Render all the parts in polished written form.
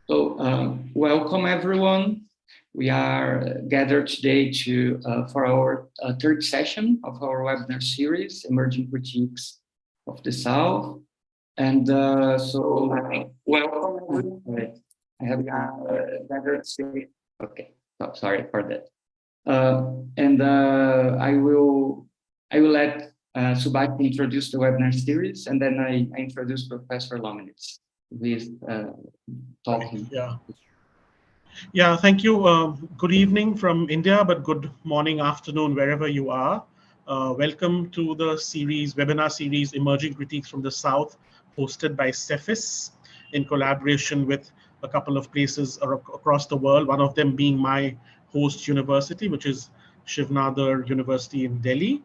Welcome everyone. We are gathered today for our third session of our webinar series, Emerging Critiques of the South. And welcome everyone. I have gathered today. Okay, sorry for that. I will let Subhash introduce the webinar series, and then I introduce Professor Lomnitz with talking. Yeah, thank you. Good evening from India, but good morning, afternoon, wherever you are. Welcome to the webinar series, Emerging Critiques from the South, hosted by SEPHIS in collaboration with a couple of places across the world, one of them being my host university, which is Shiv Nadar University in Delhi.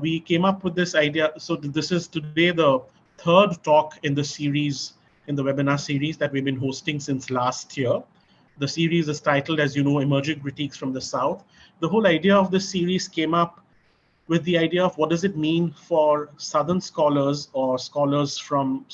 We came up with this idea. So this is today the third talk in the series, in the webinar series that we've been hosting since last year. The series is titled, as you know, Emerging Critiques from the South. The whole idea of this series came up with the idea of what does it mean for Southern scholars or scholars from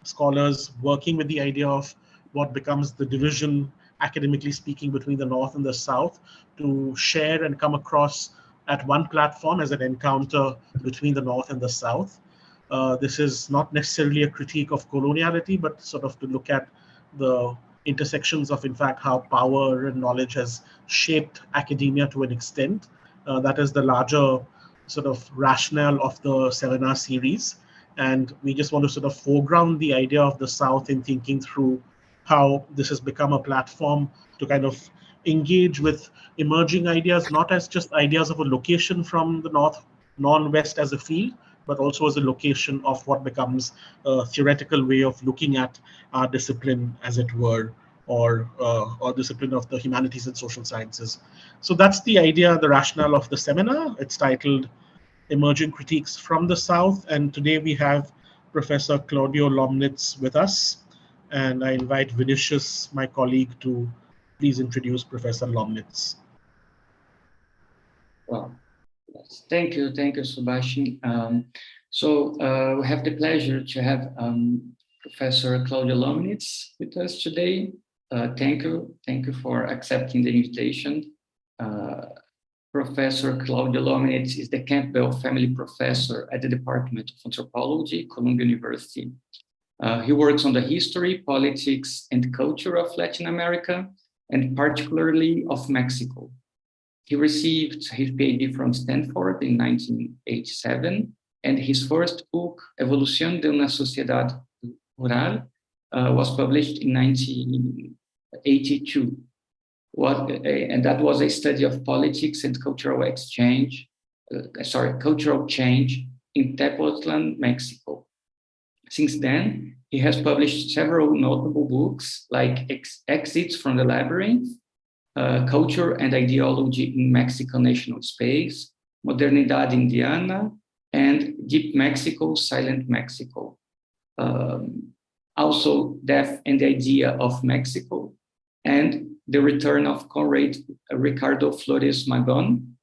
scholars working with the idea of what becomes the division, academically speaking, between the North and the South, to share and come across at one platform as an encounter between the North and the South. This is not necessarily a critique of coloniality, but sort of to look at the intersections of, in fact, how power and knowledge has shaped academia to an extent. That is the larger sort of rationale of the seminar series. And we just want to sort of foreground the idea of the South in thinking through how this has become a platform to kind of engage with emerging ideas, not as just ideas of a location from the North, non-West as a field, but also as a location of what becomes a theoretical way of looking at our discipline, as it were, or discipline of the humanities and social sciences. So that's the idea, the rationale of the seminar. It's titled Emerging Critiques from the South, and today we have Professor Claudio Lomnitz with us, and I invite Vinicius, my colleague, to please introduce Professor Lomnitz. Well, yes. Thank you, Subhash. We have the pleasure to have Professor Claudio Lomnitz with us today. Thank you for accepting the invitation. Professor Claudio Lomnitz is the Campbell Family Professor at the Department of Anthropology, Columbia University. He works on the history, politics, and culture of Latin America, and particularly of Mexico. He received his PhD from Stanford in 1987, and his first book, Evolución de una sociedad rural, was published in 1982. And that was a study of politics and cultural change in Tepoztlán, Mexico. Since then, he has published several notable books like Exits from the Labyrinth, Culture and Ideology in Mexican National Space, Modernidad Indiana, and Deep Mexico, Silent Mexico. Also, Death and the Idea of Mexico, and The Return of Comrade Ricardo Flores Magón.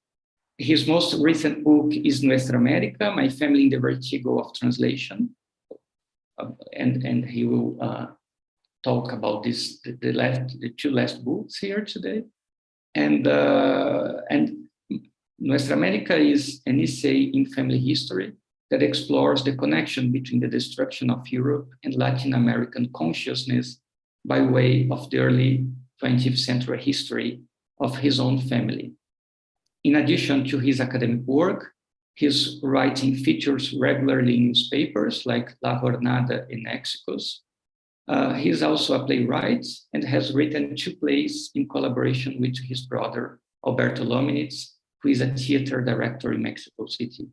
His most recent book is Nuestra América, My Family in the Vertigo of Translation. And he will talk about the two last books here today. And Nuestra América is an essay in family history that explores the connection between the destruction of Europe and Latin American consciousness by way of the early 20th century history of his own family. In addition to his academic work, his writing features regularly in newspapers like La Jornada and Nexos. He is also a playwright and has written 2 plays in collaboration with his brother, Alberto Lomnitz, who is a theater director in Mexico City.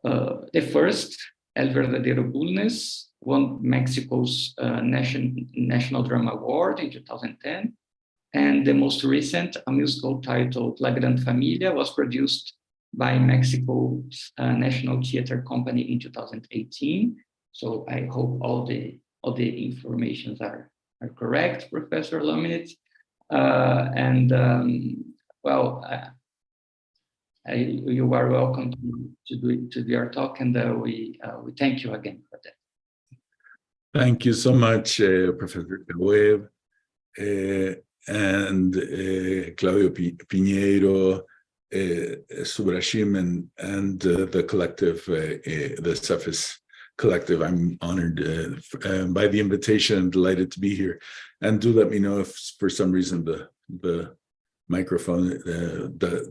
The first, El Verdadero Bulnes, won Mexico's National Drama Award in 2010. And the most recent, a musical titled La Gran Familia, was produced by Mexico's National Theater Company in 2018. So I hope all the informations are correct, Professor Lomnitz. You are welcome to do our talk, and we thank you again for that. Thank you so much, Professor Cabuev. and Claudio Pinheiro, Subrashim, and the collective, the SEPHIS collective. I'm honored by the invitation and delighted to be here. And do let me know if for some reason the microphone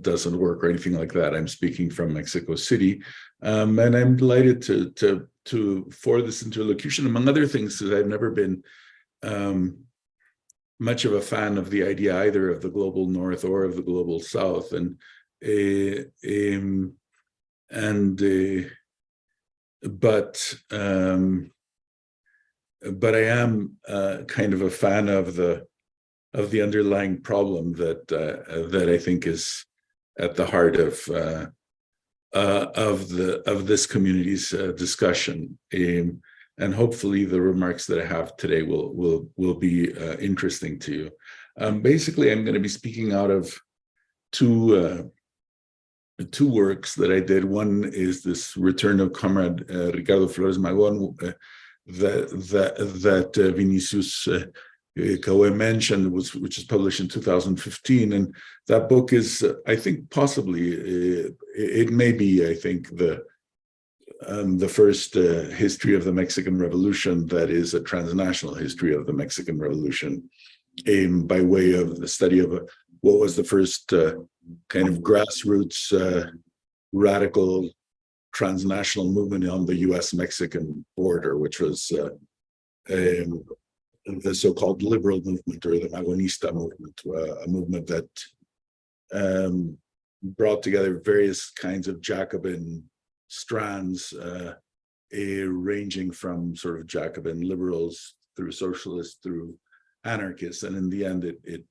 doesn't work or anything like that. I'm speaking from Mexico City, and I'm delighted for this interlocution, among other things, because I've never been much of a fan of the idea either of the global North or of the global South, but I am kind of a fan of the underlying problem that I think is at the heart of this community's discussion, and hopefully the remarks that I have today will be interesting to you. Basically, I'm going to be speaking out of two works that I did. One is this return of Comrade Ricardo Flores Magón that Vinicius Kawe mentioned, which is published in 2015, and that book is, I think, possibly it may be, I think, the first history of the Mexican Revolution that is a transnational history of the Mexican Revolution, by way of the study of what was the first kind of grassroots radical transnational movement on the U.S.-Mexican border, which was the so-called liberal movement, or the Magonista movement, a movement that brought together various kinds of Jacobin strands, ranging from sort of Jacobin liberals through socialists through anarchists, and in the end it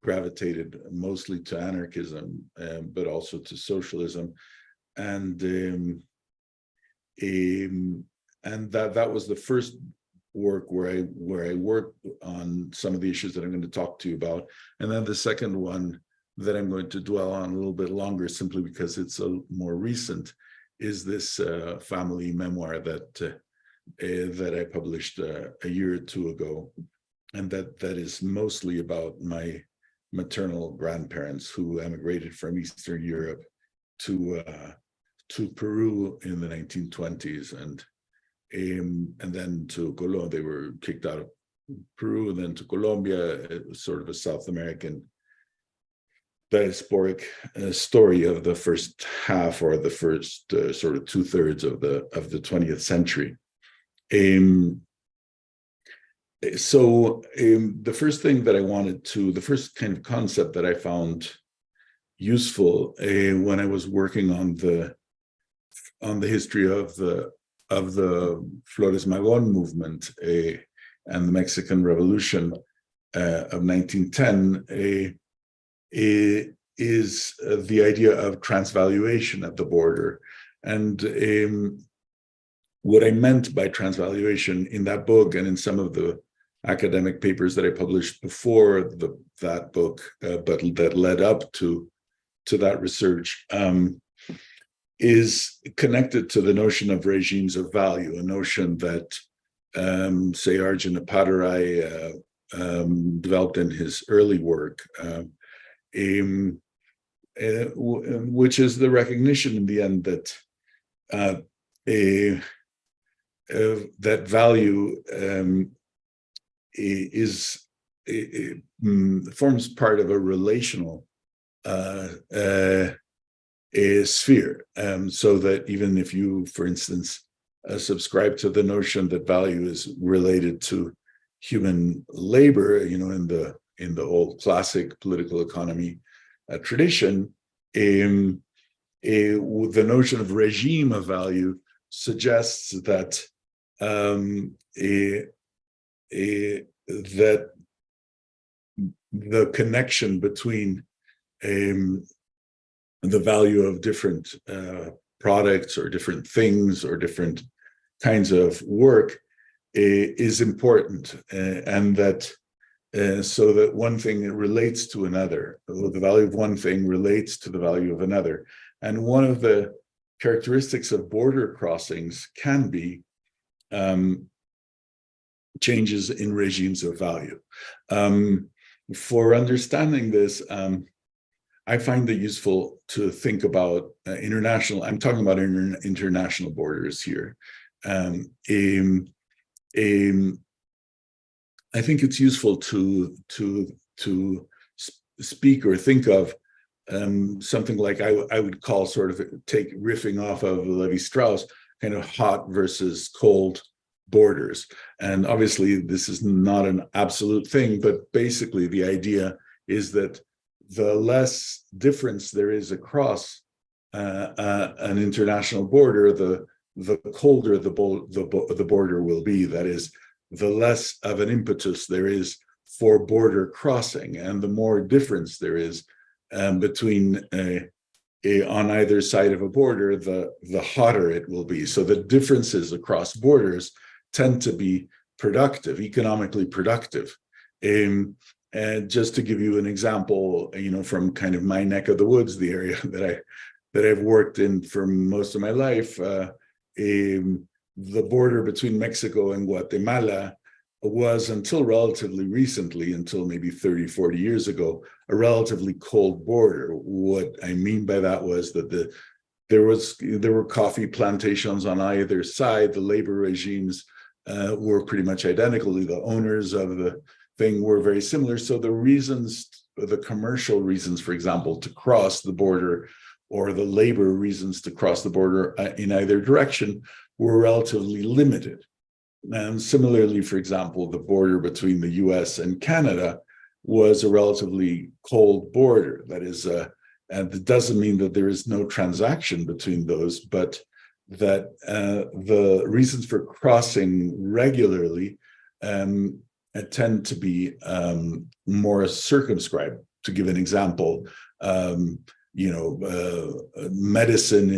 gravitated mostly to anarchism, but also to socialism, and that was the first work where I worked on some of the issues that I'm going to talk to you about. And then the second one that I'm going to dwell on a little bit longer, simply because it's a more recent, is this family memoir that I published a year or two ago, and that is mostly about my maternal grandparents who emigrated from Eastern Europe to Peru in the 1920s, and then to Colombia. They were kicked out of Peru, and then to Colombia. It was sort of a South American diasporic story of the first half, or the first sort of 2/3 of the 20th century. So the first thing that I wanted to, the first kind of concept that I found useful when I was working on the history of the Flores Magón movement and the Mexican Revolution of 1910 is the idea of transvaluation at the border. And what I meant by transvaluation in that book, and in some of the academic papers that I published before that book, but that led up to that research, is connected to the notion of regimes of value, a notion that, say, Arjun Appadurai developed in his early work, which is the recognition in the end that that value forms part of a relational sphere, so that even if you, for instance, subscribe to the notion that value is related to human labor, in the old classic political economy tradition, the notion of regime of value suggests that that the connection between the value of different products or different things or different kinds of work is important, and that so that one thing relates to another, the value of one thing relates to the value of another. And one of the characteristics of border crossings can be changes in regimes of value. For understanding this, I find it useful to think about international. I'm talking about international borders here. I think it's useful to speak or think of something like I would call sort of riffing off of Levi-Strauss, kind of hot versus cold borders. And obviously this is not an absolute thing, but basically the idea is that the less difference there is across an international border, the colder the border will be. That is, the less of an impetus there is for border crossing, and the more difference there is between on either side of a border, the hotter it will be. So the differences across borders tend to be productive, economically productive. And just to give you an example, from kind of my neck of the woods, the area that I've worked in for most of my life, the border between Mexico and Guatemala was, until relatively recently, until maybe 30, 40 years ago, a relatively cold border. What I mean by that was that there were coffee plantations on either side. The labor regimes were pretty much identical. The owners of the thing were very similar. So the commercial reasons, for example, to cross the border, or the labor reasons to cross the border in either direction, were relatively limited. And similarly, for example, the border between the US and Canada was a relatively cold border. That is, and it doesn't mean that there is no transaction between those, but that the reasons for crossing regularly tend to be more circumscribed. To give an example, medicine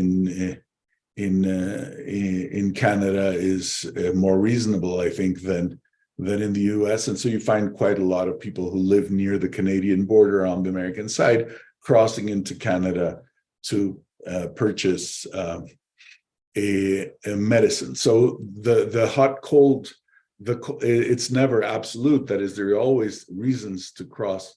in Canada is more reasonable, I think, than in the US. And so you find quite a lot of people who live near the Canadian border on the American side crossing into Canada to purchase a medicine. So the hot, cold, it's never absolute. That is, there are always reasons to cross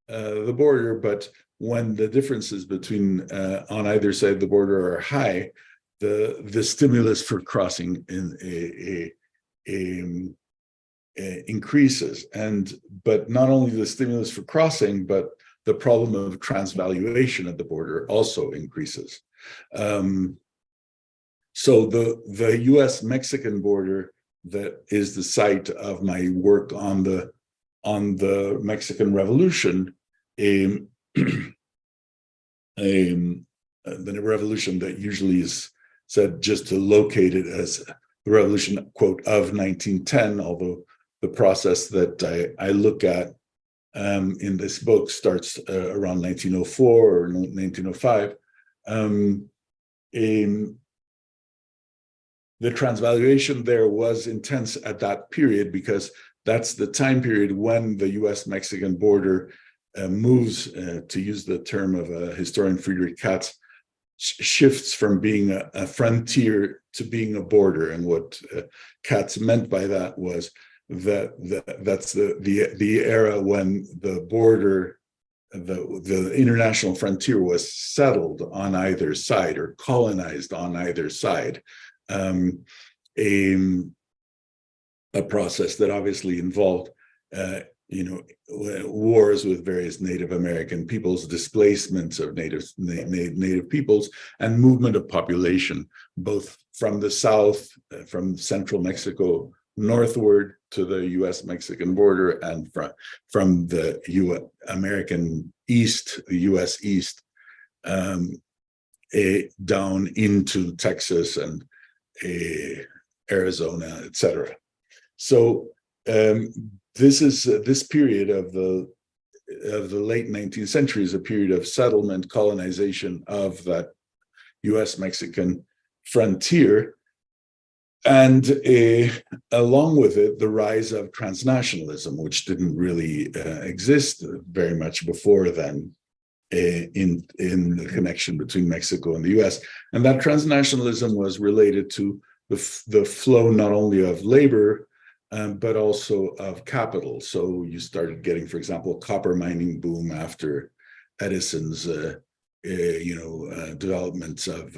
the border, but when the differences between on either side of the border are high, the stimulus for crossing increases. But not only the stimulus for crossing, but the problem of transvaluation at the border also increases. So the US-Mexican border, that is the site of my work on the Mexican Revolution, the revolution that usually is said just to locate it as the revolution, quote, of 1910, although the process that I look at in this book starts around 1904 or 1905. The transvaluation there was intense at that period, because that's the time period when the US-Mexican border moves, to use the term of historian Friedrich Katz, shifts from being a frontier to being a border. And what Katz meant by that was that's the era when the border, the international frontier, was settled on either side or colonized on either side. A process that obviously involved wars with various Native American peoples, displacements of native peoples, and movement of population, both from the south, from central Mexico northward to the US-Mexican border, and from the American East, the US East, down into Texas and Arizona, etc. So this period of the late 19th century is a period of settlement, colonization of that US-Mexican frontier, and along with it, the rise of transnationalism, which didn't really exist very much before then in the connection between Mexico and the US. And that transnationalism was related to the flow not only of labor, but also of capital. So you started getting, for example, copper mining boom after Edison's developments of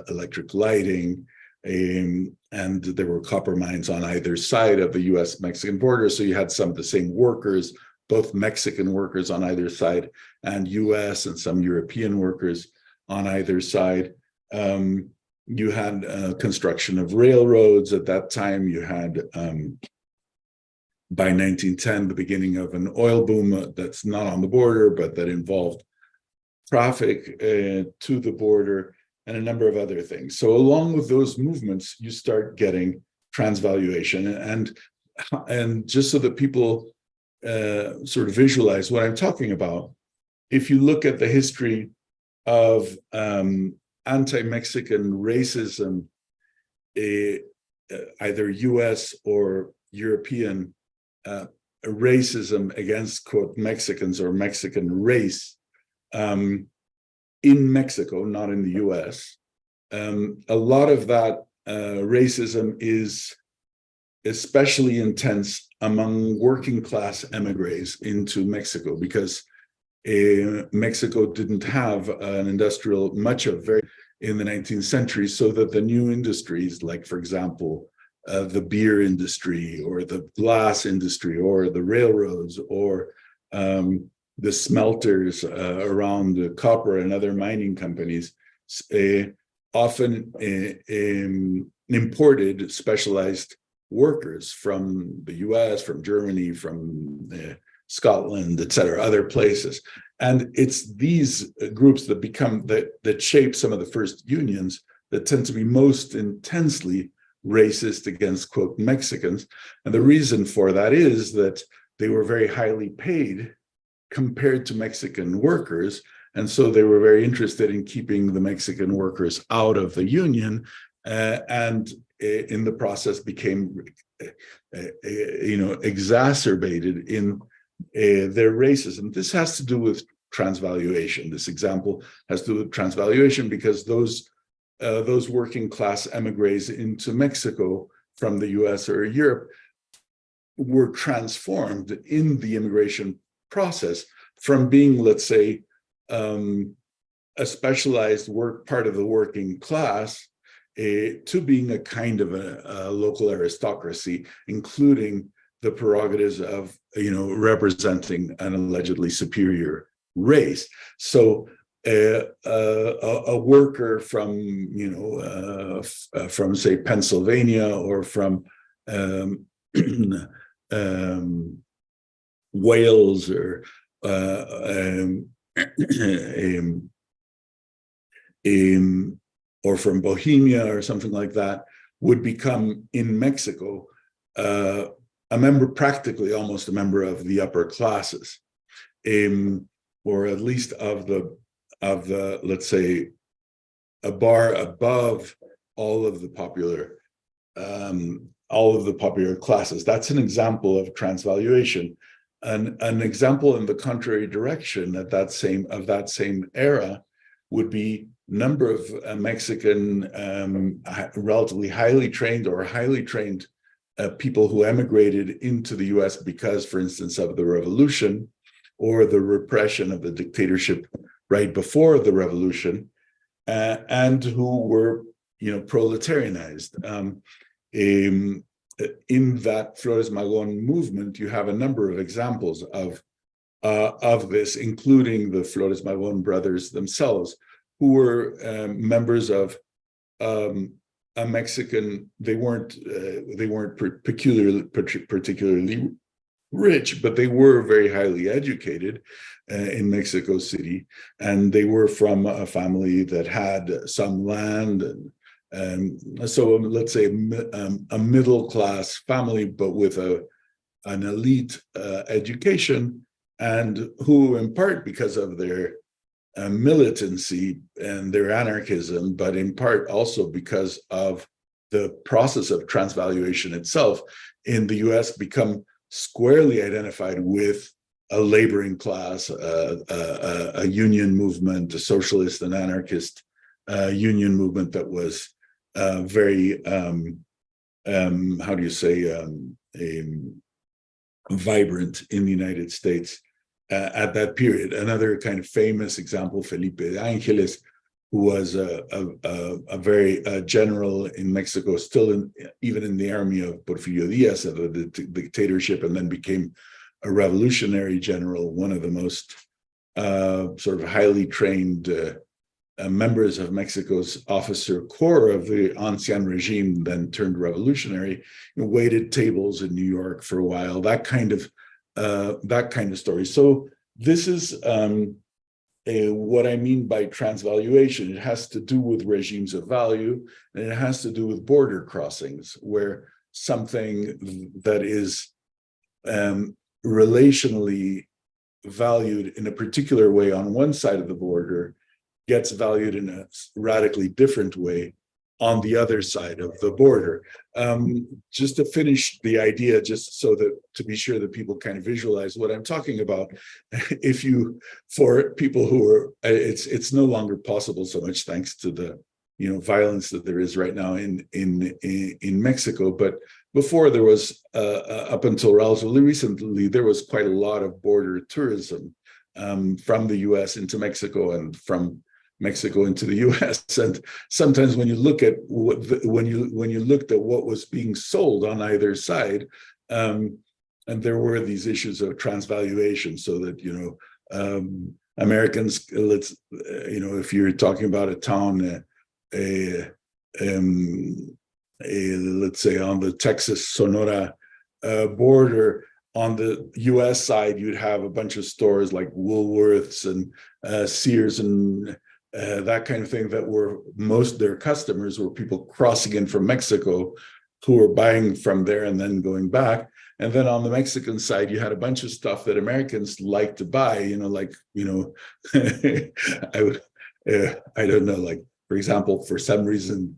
electric lighting, and there were copper mines on either side of the US-Mexican border. So you had some of the same workers, both Mexican workers on either side, and US and some European workers on either side. You had construction of railroads at that time. You had, by 1910, the beginning of an oil boom that's not on the border, but that involved traffic to the border, and a number of other things. So along with those movements, you start getting transvaluation. And just so that people sort of visualize what I'm talking about, if you look at the history of anti-Mexican racism, either US or European racism against, quote, Mexicans or Mexican race, in Mexico, not in the US, a lot of that racism is especially intense among working class emigres into Mexico, because Mexico didn't have an industrial, in the 19th century, so that the new industries, like, for example, the beer industry or the glass industry or the railroads or the smelters around the copper and other mining companies, often imported specialized workers from the US, from Germany, from Scotland, et cetera, other places. And it's these groups that shape some of the first unions that tend to be most intensely racist against, quote, Mexicans. And the reason for that is that they were very highly paid compared to Mexican workers. And so they were very interested in keeping the Mexican workers out of the union, and in the process became, exacerbated in their racism. This has to do with transvaluation. This example has to do with transvaluation because those working class emigres into Mexico from the US or Europe were transformed in the immigration process from being, let's say, a specialized part of the working class to being a kind of a local aristocracy, including the prerogatives of, representing an allegedly superior race. So a worker from, from say Pennsylvania or from Wales or from Bohemia or something like that, would become in Mexico a member, practically almost a member of the upper classes, or at least of the let's say a bar above all of the popular classes. That's an example of transvaluation. An example in the contrary direction of that same era would be number of Mexican relatively highly trained people who emigrated into the US because, for instance, of the revolution or the repression of the dictatorship right before the revolution, and who were, proletarianized. In that Flores Magón movement, you have a number of examples of this, including the Flores Magón brothers themselves, who were members of a Mexican. They weren't particularly rich, but they were very highly educated in Mexico City, and they were from a family that had some land, and so let's say a middle class family, but with an elite education, and who, in part because of their militancy and their anarchism, but in part also because of the process of transvaluation itself in the US, become squarely identified with a laboring class, a union movement, a socialist and anarchist union movement that was very, vibrant in the United States at that period. Another kind of famous example, Felipe de Ángeles, who was a very general in Mexico, still even in the army of Porfirio Diaz, of the dictatorship, and then became a revolutionary general, one of the most sort of highly trained members of Mexico's officer corps of the ancien regime, then turned revolutionary, waited tables in New York for a while, that kind of story. So this is what I mean by transvaluation. It has to do with regimes of value, and it has to do with border crossings, where something that is relationally valued in a particular way on one side of the border gets valued in a radically different way on the other side of the border. Just to finish the idea, just so that to be sure that people kind of visualize what I'm talking about, for people who are, it's no longer possible so much thanks to the violence that there is right now in Mexico. But before, there was up until relatively recently, there was quite a lot of border tourism from the U.S. into Mexico and from Mexico into the U.S. And sometimes when you look at when you looked at what was being sold on either side, and there were these issues of transvaluation, so that Americans, if you're talking about a town, let's say on the Texas-Sonora border, on the U.S. side, you'd have a bunch of stores like Woolworths and Sears and that kind of thing, that were their customers were people crossing in from Mexico who were buying from there and then going back. And then on the Mexican side, you had a bunch of stuff that Americans like to buy, I don't know, like, for example, for some reason,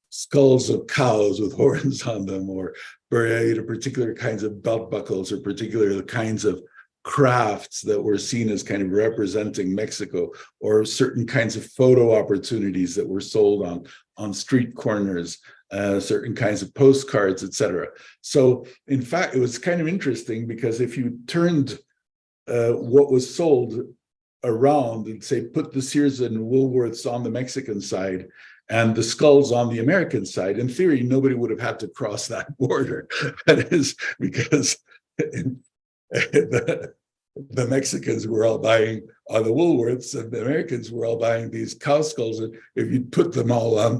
skulls of cows with horns on them, or particular kinds of belt buckles, or particular kinds of crafts that were seen as kind of representing Mexico, or certain kinds of photo opportunities that were sold on street corners, certain kinds of postcards, etc. So in fact, it was kind of interesting, because if you turned what was sold around and say, put the Sears and Woolworths on the Mexican side and the skulls on the American side, in theory, nobody would have had to cross that border. That is because the Mexicans were all buying on the Woolworths, and the Americans were all buying these cow skulls. And if you put them all on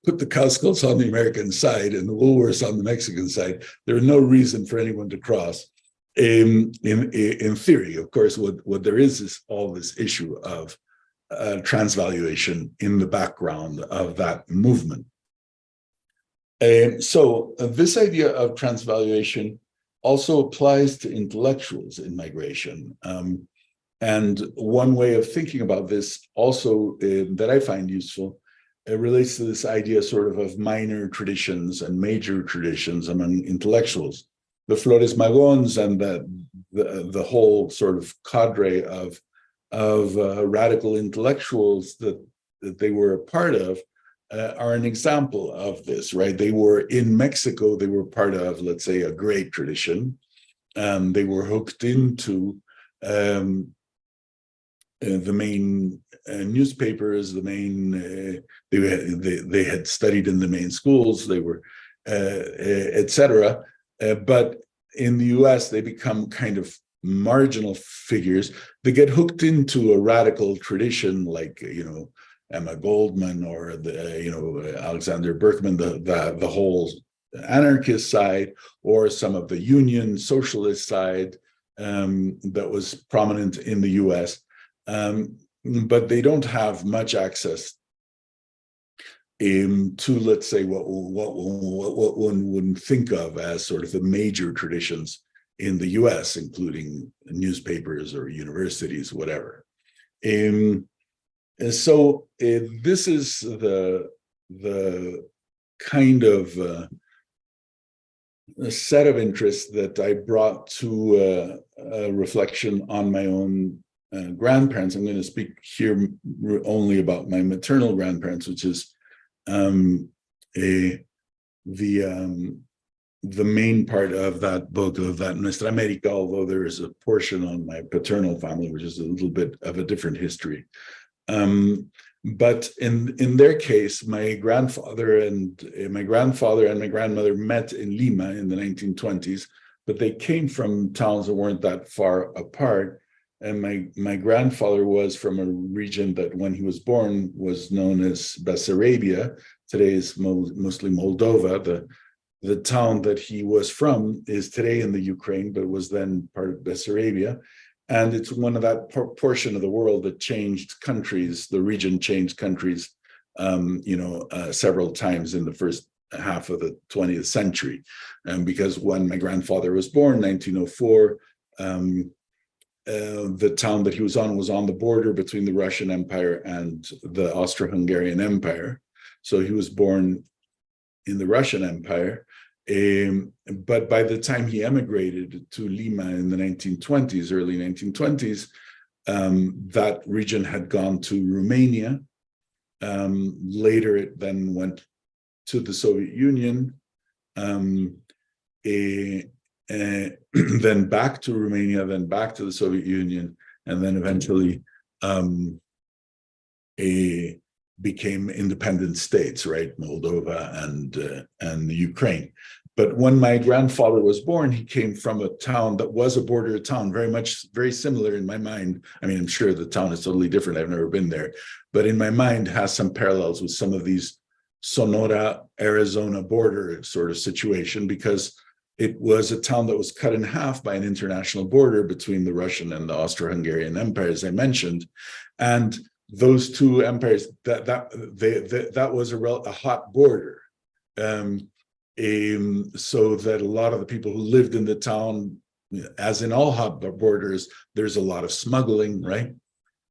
put the cow skulls on the American side and the Woolworths on the Mexican side, there was no reason for anyone to cross. In theory, of course, what there is all this issue of transvaluation in the background of that movement. So this idea of transvaluation also applies to intellectuals in migration. And one way of thinking about this also that I find useful, it relates to this idea sort of minor traditions and major traditions among intellectuals. The Flores Magóns and the whole sort of cadre of radical intellectuals that they were a part of are an example of this, right? They were in Mexico, they were part of, let's say, a great tradition. They were hooked into the main newspapers, the main, they had studied in the main schools, they were, etc. But in the US, they become kind of marginal figures. They get hooked into a radical tradition, like, Emma Goldman or Alexander Berkman, the whole anarchist side, or some of the union socialist side that was prominent in the US. But they don't have much access to, let's say, what one wouldn't think of as sort of the major traditions in the US, including newspapers or universities, whatever. And so this is the kind of a set of interests that I brought to a reflection on my own grandparents. I'm going to speak here only about my maternal grandparents, which is the main part of that book, of that Nuestra América, although there is a portion on my paternal family, which is a little bit of a different history. But in their case, my grandfather and my grandmother met in Lima in the 1920s, but they came from towns that weren't that far apart. And my grandfather was from a region that, when he was born, was known as Bessarabia. Today is mostly Moldova. The town that he was from is today in the Ukraine, but was then part of Bessarabia. And it's one of that portion of the world that changed countries. The region changed countries, several times in the first half of the 20th century. Because when my grandfather was born, 1904, the town that he was on the border between the Russian Empire and the Austro-Hungarian Empire. So he was born in the Russian Empire. But by the time he emigrated to Lima in the 1920s, early 1920s, that region had gone to Romania. Later, it then went to the Soviet Union, then back to Romania, then back to the Soviet Union, and then eventually became independent states, right? Moldova and the Ukraine. But when my grandfather was born, he came from a town that was a border town, very similar in my mind. I mean, I'm sure the town is totally different. I've never been there, but in my mind has some parallels with some of these Sonora, Arizona border sort of situation, because it was a town that was cut in half by an international border between the Russian and the Austro-Hungarian Empire, as I mentioned. And those two empires, that was a hot border. So that a lot of the people who lived in the town, as in all hot borders, there's a lot of smuggling, right?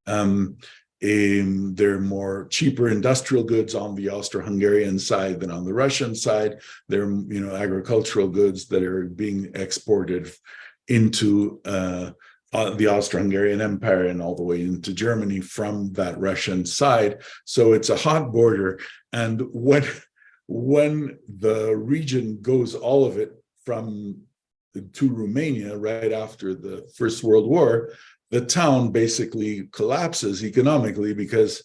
There are more cheaper industrial goods on the Austro-Hungarian side than on the Russian side. There are, agricultural goods that are being exported into the Austro-Hungarian Empire and all the way into Germany from that Russian side. So it's a hot border. And when the region goes, all of it, to Romania right after the First World War, the town basically collapses economically because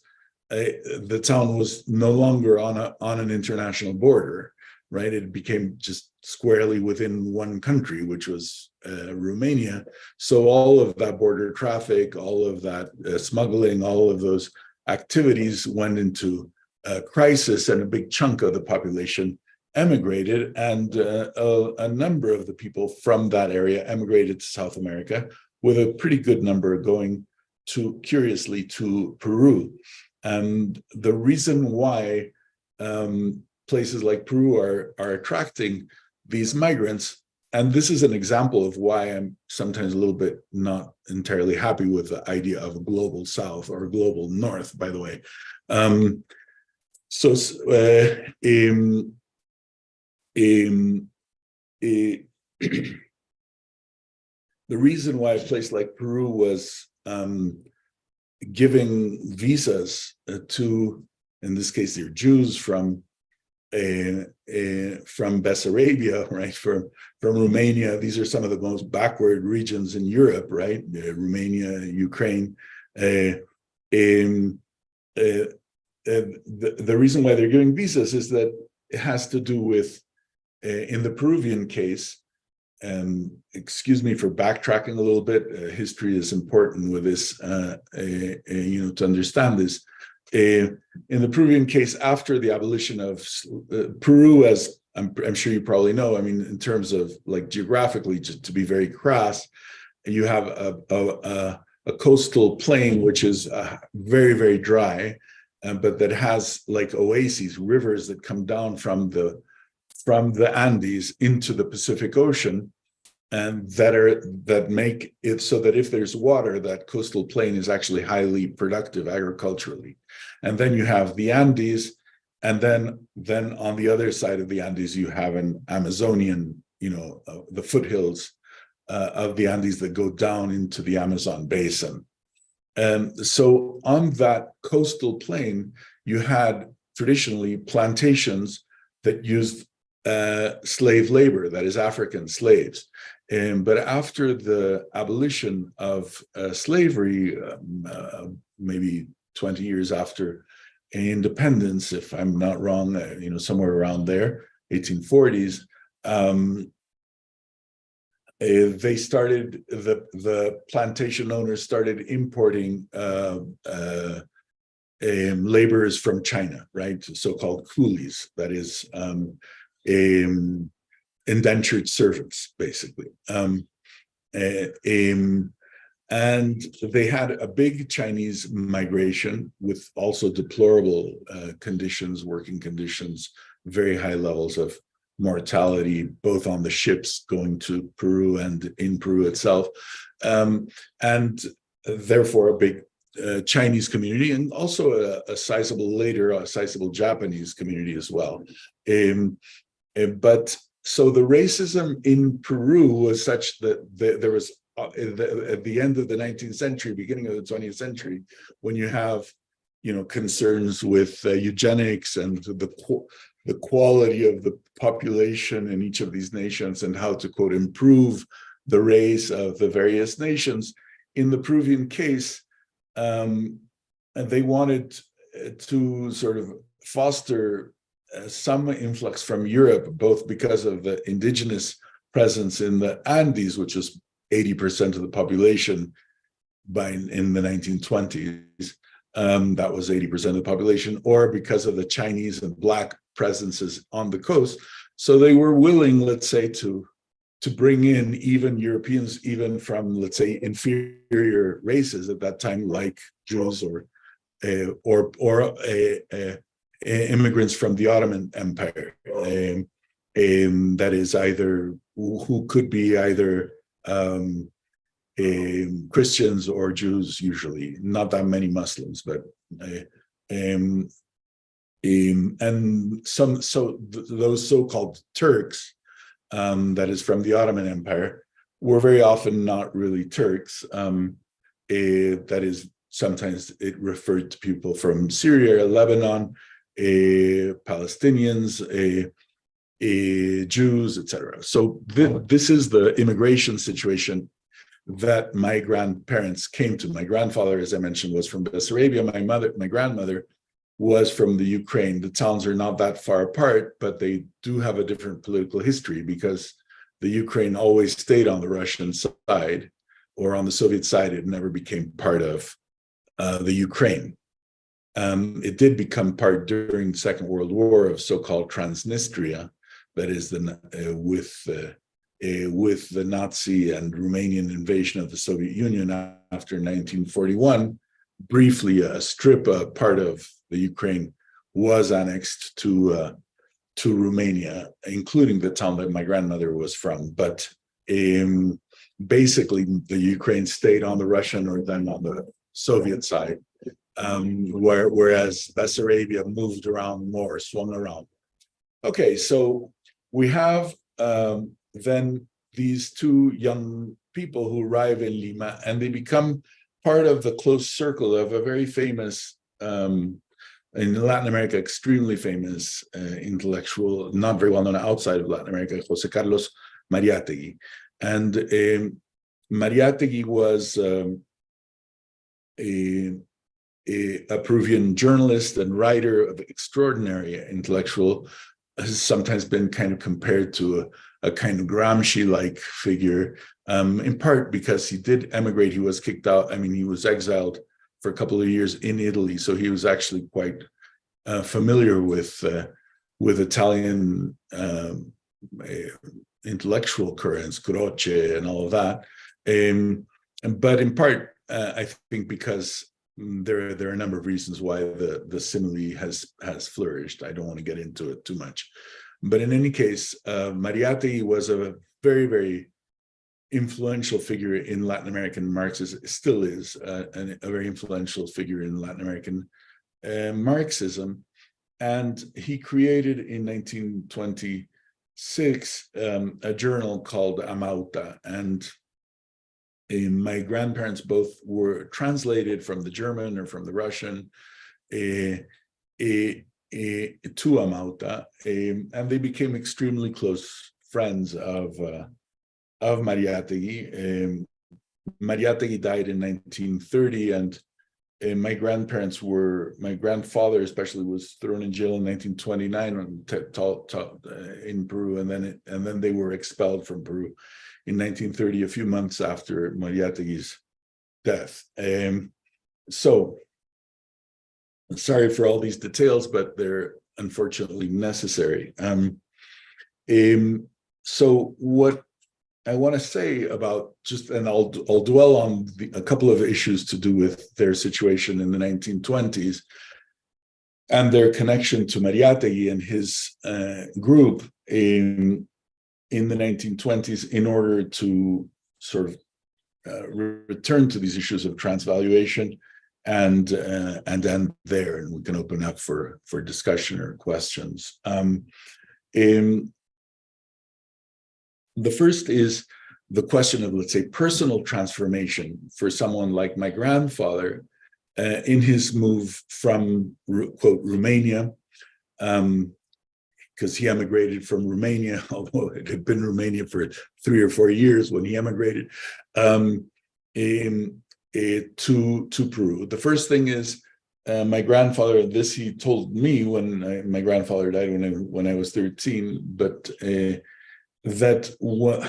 the town was no longer on an international border, right? It became just squarely within one country, which was Romania. So all of that border traffic, all of that smuggling, all of those activities went into crisis, and a big chunk of the population emigrated, and a number of the people from that area emigrated to South America, with a pretty good number going curiously to Peru. And the reason why places like Peru are attracting these migrants, and this is an example of why I'm sometimes a little bit not entirely happy with the idea of a global South or a global North, by the way. The reason why a place like Peru was giving visas to, in this case, they're Jews from Bessarabia, right, from Romania. These are some of the most backward regions in Europe, right? Romania, Ukraine. The reason why they're giving visas is that it has to do with, in the Peruvian case, excuse me for backtracking a little bit, history is important with this, to understand this. In the Peruvian case, after the abolition of Peru, as I'm sure you probably know, I mean, in terms of like geographically, just to be very crass, you have a coastal plain, which is very, very dry, but that has like oases, rivers that come down from the Andes into the Pacific Ocean, and that make it so that if there's water, that coastal plain is actually highly productive agriculturally. And then you have the Andes, and then on the other side of the Andes, you have an Amazonian, the foothills of the Andes that go down into the Amazon basin. And so on that coastal plain, you had traditionally plantations that used slave labor, that is African slaves. But after the abolition of slavery, maybe 20 years after independence, if I'm not wrong, somewhere around there, 1840s, they started, the plantation owners started importing laborers from China, right? So-called coolies, that is indentured servants, basically. And they had a big Chinese migration with also deplorable conditions, working conditions, very high levels of mortality, both on the ships going to Peru and in Peru itself. And therefore a big Chinese community, and also a sizable Japanese community as well. But so the racism in Peru was such that there was, at the end of the 19th century, beginning of the 20th century, when you have, concerns with eugenics and the quality of the population in each of these nations and how to, quote, improve the race of the various nations. In the Peruvian case, and they wanted to sort of foster some influx from Europe, both because of the indigenous presence in the Andes, which was 80% of the population in the 1920s. That was 80% of the population, or because of the Chinese and Black presences on the coast. So they were willing, let's say, to bring in even Europeans, even from, let's say, inferior races at that time, like Jews or immigrants from the Ottoman Empire. That is either who could be either Christians or Jews, usually not that many Muslims, but and those so-called Turks, that is from the Ottoman Empire, were very often not really Turks. That is, sometimes it referred to people from Syria, Lebanon, Palestinians, Jews, etc. So this is the immigration situation that my grandparents came to. My grandfather, as I mentioned, was from Bessarabia. My grandmother was from the Ukraine. The towns are not that far apart, but they do have a different political history because the Ukraine always stayed on the Russian side or on the Soviet side. It never became part of the Ukraine. It did become part during the Second World War of so-called Transnistria, that is with the Nazi and Romanian invasion of the Soviet Union after 1941. Briefly, a part of the Ukraine was annexed to Romania, including the town that my grandmother was from. But basically, the Ukraine stayed on the Russian or then on the Soviet side, whereas Bessarabia moved around more, swung around. Okay, so we have then these two young people who arrive in Lima, and they become part of the close circle of a very famous, in Latin America, extremely famous intellectual, not very well known outside of Latin America, José Carlos Mariátegui. And Mariátegui was a Peruvian journalist and writer of extraordinary intellectual, has sometimes been kind of compared to a kind of Gramsci-like figure, in part because he did emigrate. He was kicked out. I mean, he was exiled for a couple of years in Italy, so he was actually quite familiar with Italian intellectual currents, Croce and all of that. But in part, I think because there are a number of reasons why the simile has flourished. I don't want to get into it too much. But in any case, Mariátegui was a very, very influential figure in Latin American Marxism, still is a very influential figure in Latin American Marxism. And he created in 1926 a journal called Amauta. And my grandparents both were translated from the German or from the Russian. to Amauta, and they became extremely close friends of Mariátegui. Mariátegui died in 1930, and my grandfather especially was thrown in jail in 1929 in Peru, and then they were expelled from Peru in 1930, a few months after Mariátegui's death. So sorry for all these details, but they're unfortunately necessary. So what I want to say about and I'll dwell on a couple of issues to do with their situation in the 1920s and their connection to Mariátegui and his group in the 1920s in order to sort of return to these issues of transvaluation and end there, and we can open up for discussion or questions. The first is the question of, let's say, personal transformation for someone like my grandfather in his move from, quote, Romania, because he emigrated from Romania, although it had been Romania for 3 or 4 years when he emigrated, to Peru. The first thing is my grandfather, this he told me when my grandfather died when I was 13, but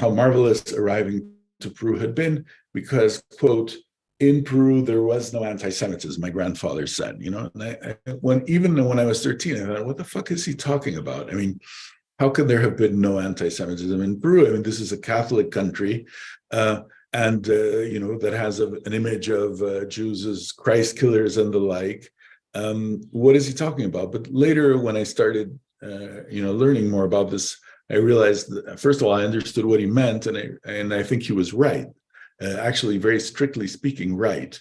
how marvelous arriving to Peru had been because, quote, in Peru, there was no anti-Semitism, my grandfather said, you know, and even when I was 13, I thought, what the fuck is he talking about? I mean, how could there have been no anti-Semitism in Peru? I mean, this is a Catholic country, and you know, that has an image of Jews as Christ killers and the like. What is he talking about? But later, when I started, you know, learning more about this, I realized that, first of all, I understood what he meant, and I think he was right. Actually, very strictly speaking, right,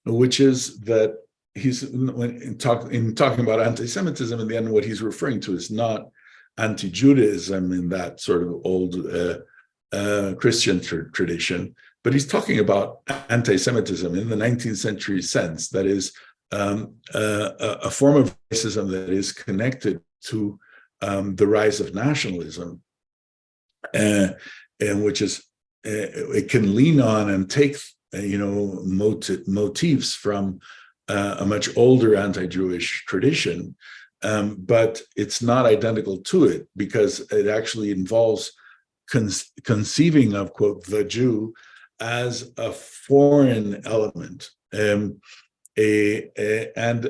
which is that he's in talking about anti-Semitism, in the end, what he's referring to is not anti-Judaism in that sort of old Christian tradition, but he's talking about anti-Semitism in the 19th century sense. That is a form of racism that is connected to the rise of nationalism, and which is it can lean on and take you know motifs from a much older anti-Jewish tradition, but it's not identical to it because it actually involves conceiving of, quote, the Jew as a foreign element, and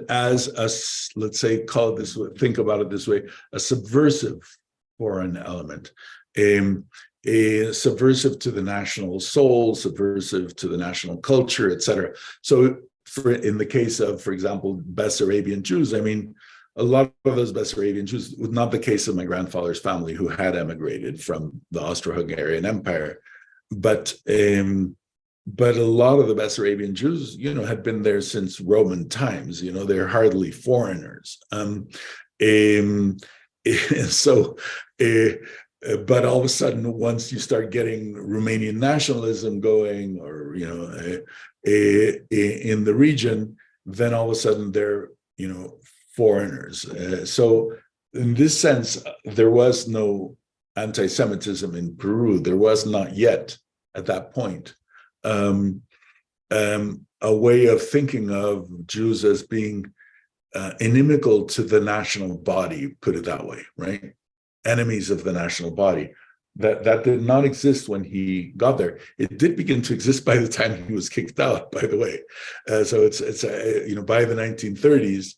as a, let's say, call it this way, think about it this way, a subversive foreign element, a subversive to the national soul, subversive to the national culture, etc. So in the case of, for example, Bessarabian Jews, I mean, a lot of those Bessarabian Jews was not the case of my grandfather's family, who had emigrated from the Austro-Hungarian Empire, but a lot of the Bessarabian Jews, you know, had been there since Roman times. You know, they're hardly foreigners. But all of a sudden, once you start getting Romanian nationalism going, or you know, in the region, then all of a sudden they're, you know, foreigners. So in this sense, there was no anti-Semitism in Peru. There was not yet at that point a way of thinking of Jews as being inimical to the national body, put it that way, right? Enemies of the national body. That did not exist when he got there. It did begin to exist by the time he was kicked out, by the way. So it's you know, by the 1930s,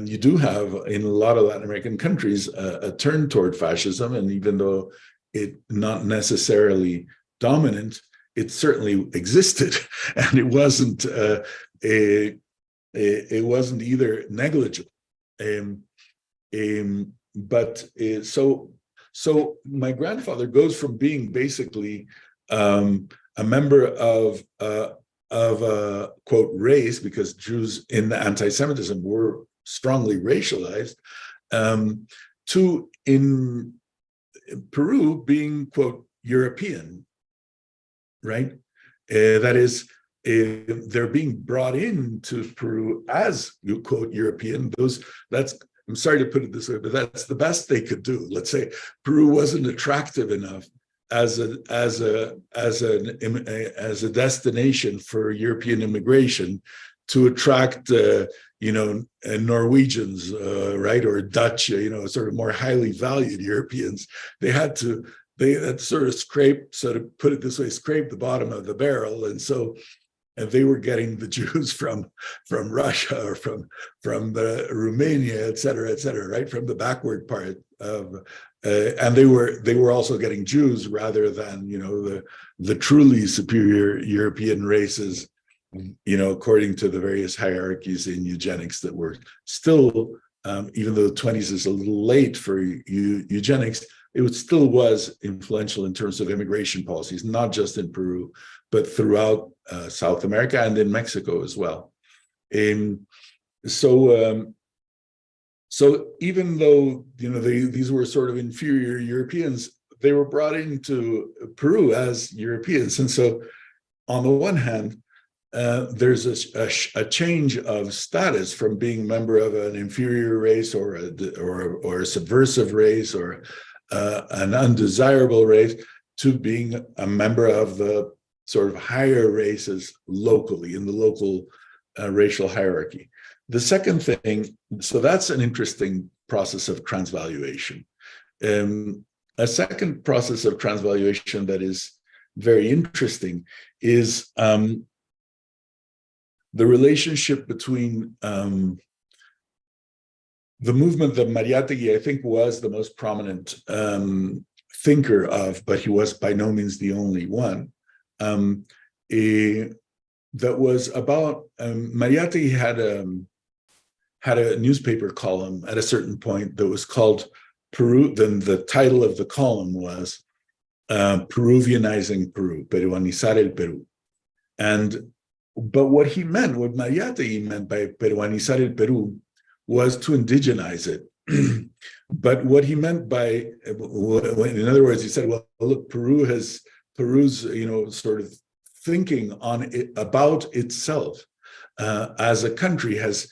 you do have in a lot of Latin American countries a turn toward fascism, and even though it not necessarily dominant, it certainly existed, and it wasn't either negligible. So my grandfather goes from being basically a member of a, quote, race, because Jews in the anti-Semitism were strongly racialized, to in Peru being, quote, European, right? That is, they're being brought into Peru as, you quote, European. I'm sorry to put it this way, but that's the best they could do. Let's say Peru wasn't attractive enough as a destination for European immigration to attract Norwegians, right, or Dutch, sort of more highly valued Europeans. They had to sort of scrape the bottom of the barrel, and they were getting the Jews from Russia or from the Romania, et cetera, right, from the backward part of, and they were also getting Jews rather than the truly superior European races, according to the various hierarchies in eugenics that were still, even though the 20s is a little late for eugenics, it still was influential in terms of immigration policies, not just in Peru, but throughout South America and in Mexico as well. So even though these were sort of inferior Europeans, they were brought into Peru as Europeans, and so on the one hand, there's a change of status from being a member of an inferior race or a subversive race or an undesirable race to being a member of the sort of higher races locally in the local racial hierarchy. The second thing, so that's an interesting process of transvaluation. A second process of transvaluation that is very interesting is the relationship between the movement that Mariátegui, I think, was the most prominent thinker of, but he was by no means the only one. That was about Mariátegui had a newspaper column at a certain point that was called Peru. Then the title of the column was Peruvianizing Peru, Peruanizar el Perú. But what Mariátegui meant by Peruanizar el Perú was to indigenize it. But what he meant by, in other words, he said, well, look, Peru's, sort of thinking about itself as a country has,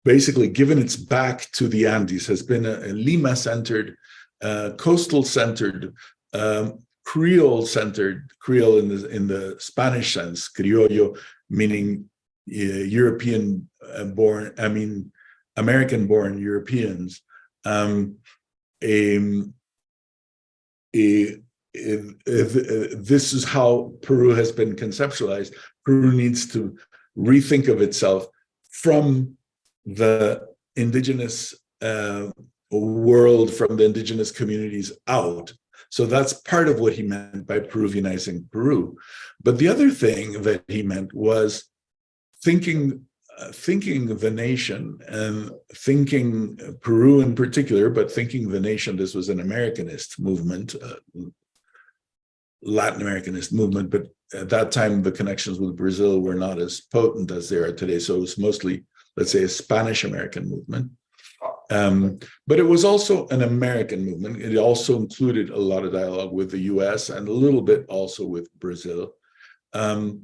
basically given its back to the Andes, has been a Lima-centered, coastal-centered, Creole-centered, Creole in the Spanish sense, criollo, meaning American-born Europeans. This is how Peru has been conceptualized. Peru needs to rethink of itself from the indigenous world, from the indigenous communities out. So that's part of what he meant by Peruvianizing Peru. But the other thing that he meant was thinking the nation, and thinking Peru in particular, but thinking the nation, this was an Americanist movement, Latin Americanist movement, but at that time the connections with Brazil were not as potent as they are today. So it was mostly, let's say, a Spanish-American movement. But it was also an American movement. It also included a lot of dialogue with the US and a little bit also with Brazil. It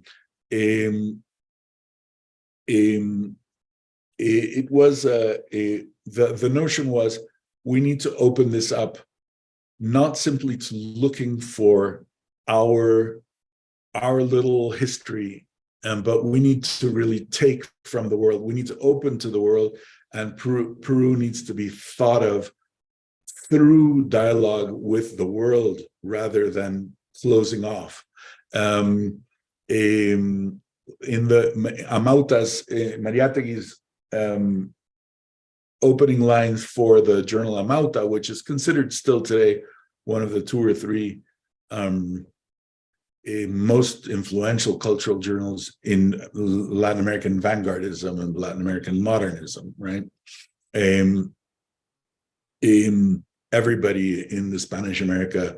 was the notion was, we need to open this up, not simply to looking for our little history, but we need to really take from the world. We need to open to the world, and Peru needs to be thought of through dialogue with the world rather than closing off. In the Amauta's, Mariátegui's opening lines for the journal Amauta, which is considered still today one of the 2 or 3 most influential cultural journals in Latin American vanguardism and Latin American modernism, right? Everybody in the Spanish America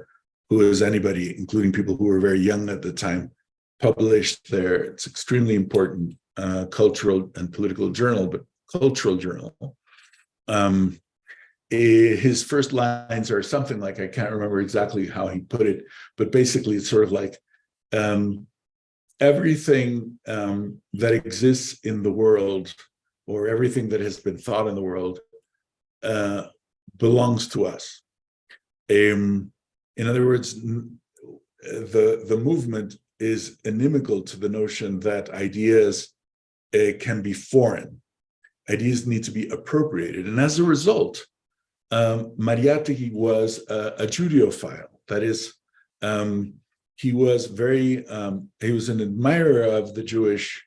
who is anybody, including people who were very young at the time, published there. It's extremely important cultural and political journal, but cultural journal. His first lines are something like, I can't remember exactly how he put it, but basically it's sort of like, everything that exists in the world, or everything that has been thought in the world, belongs to us. In other words, the movement is inimical to the notion that ideas can be foreign. Ideas need to be appropriated. And as a result, Mariátegui was a Judeophile. That is, he was he was an admirer of the Jewish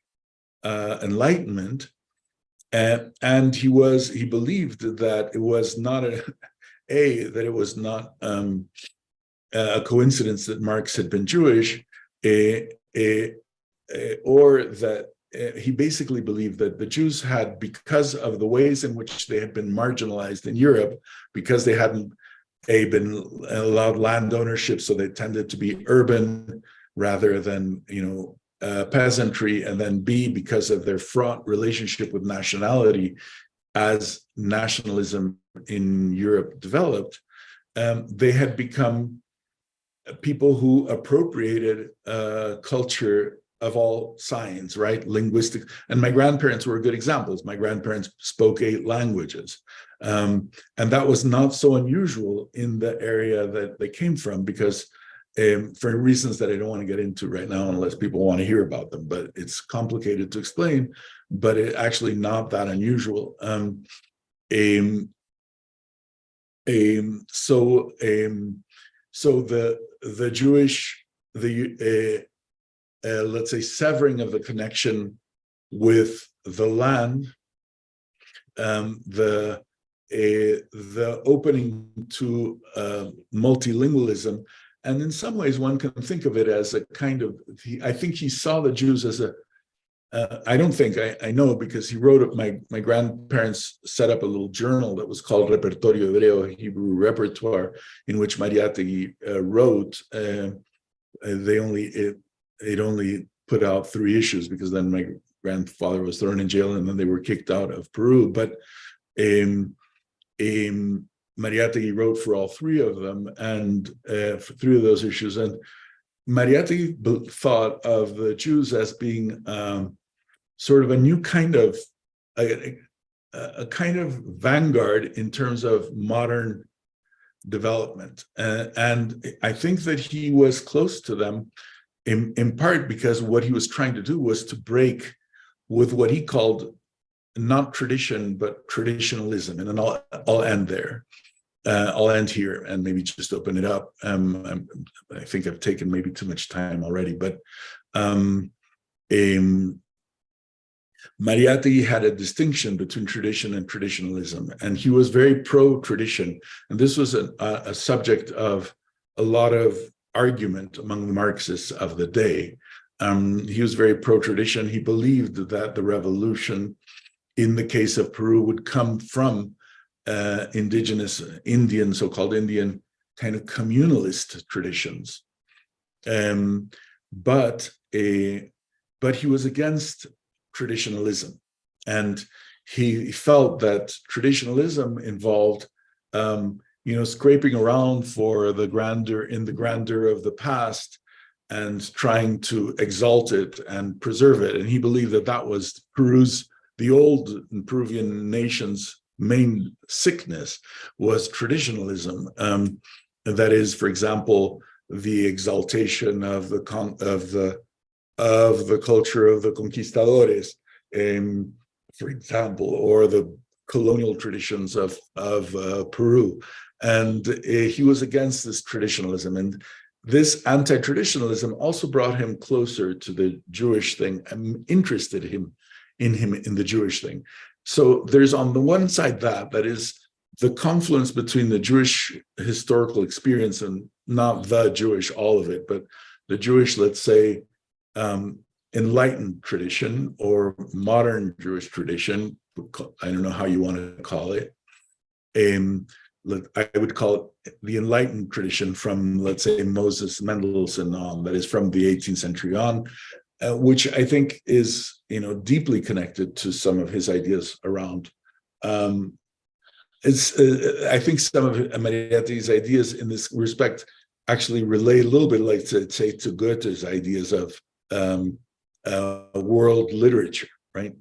Enlightenment, and he believed that it was not it was not a coincidence that Marx had been Jewish, or that he basically believed that the Jews had, because of the ways in which they had been marginalized in Europe, because they hadn't been allowed land ownership, so they tended to be urban rather than peasantry, and then B, because of their fraught relationship with nationality as nationalism in Europe developed, they had become people who appropriated culture of all signs, right? Linguistic. And my grandparents were good examples. My grandparents spoke 8 languages. And that was not so unusual in the area that they came from, because for reasons that I don't want to get into right now, unless people want to hear about them, but it's complicated to explain, but it actually not that unusual. So the Jewish, let's say, severing of the connection with the land, the opening to multilingualism, and in some ways one can think of it as a kind of, I think he saw the Jews as a, I don't think, I know, because he wrote up, my grandparents set up a little journal that was called Repertorio Hebreo, Hebrew Repertoire, in which Mariátegui wrote. It only put out 3 issues, because then my grandfather was thrown in jail and then they were kicked out of Peru. But Mariátegui wrote for all 3 of them, and for 3 of those issues. And Mariátegui thought of the Jews as being sort of a new kind of, a kind of vanguard in terms of modern development. And I think that he was close to them in part because what he was trying to do was to break with what he called not tradition, but traditionalism. And then I'll end there. I'll end here and maybe just open it up. I think I've taken maybe too much time already, but Mariátegui had a distinction between tradition and traditionalism, and he was very pro-tradition. And this was a subject of a lot of argument among the Marxists of the day. He was very pro-tradition. He believed that the revolution, in the case of Peru, would come from indigenous Indian, so-called Indian, kind of communalist traditions. But he was against traditionalism, and he felt that traditionalism involved scraping around for the grandeur of the past and trying to exalt it and preserve it. And he believed that that was the old Peruvian nation's main sickness, was traditionalism. That is, for example, the exaltation of the culture of the conquistadores, for example, or the colonial traditions of Peru. And he was against this traditionalism. And this anti-traditionalism also brought him closer to the Jewish thing and interested him in the Jewish thing. So there's on the one side that is the confluence between the Jewish historical experience and not the Jewish, all of it, but the Jewish, let's say, enlightened tradition or modern Jewish tradition. I don't know how you want to call it. I would call it the enlightened tradition from, let's say, Moses Mendelssohn on, that is from the 18th century on, which I think is, deeply connected to some of his ideas around. I think some of Mariátegui's ideas in this respect actually relate a little bit, like to say, to Goethe's ideas of world literature, right?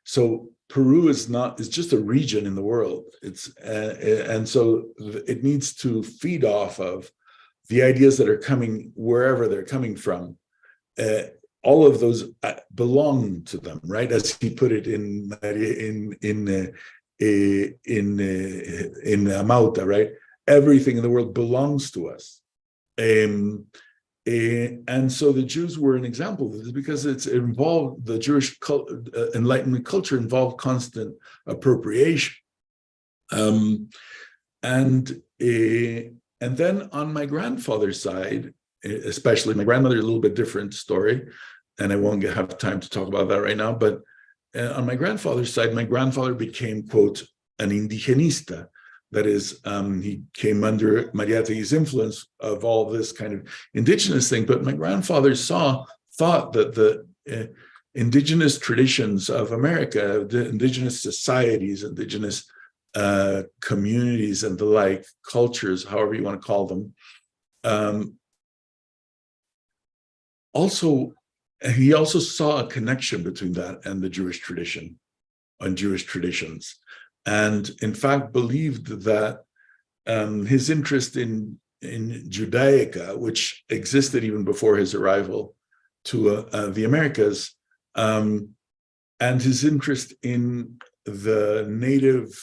So Peru is just a region in the world. And so it needs to feed off of the ideas that are coming wherever they're coming from. All of those belong to them, right? As he put it in Amauta, right? Everything in the world belongs to us. And so the Jews were an example of this because it involved the Jewish Enlightenment culture involved constant appropriation. And then on my grandfather's side, especially my grandmother, a little bit different story, and I won't have time to talk about that right now, but on my grandfather's side, my grandfather became, quote, an indigenista. That is, he came under Mariátegui's influence of all this kind of indigenous thing, but my grandfather thought that the indigenous traditions of America, the indigenous societies, indigenous communities and the like, cultures, however you want to call them, he also saw a connection between that and the Jewish tradition and Jewish traditions, and in fact believed that his interest in Judaica, which existed even before his arrival to the Americas, and his interest in the native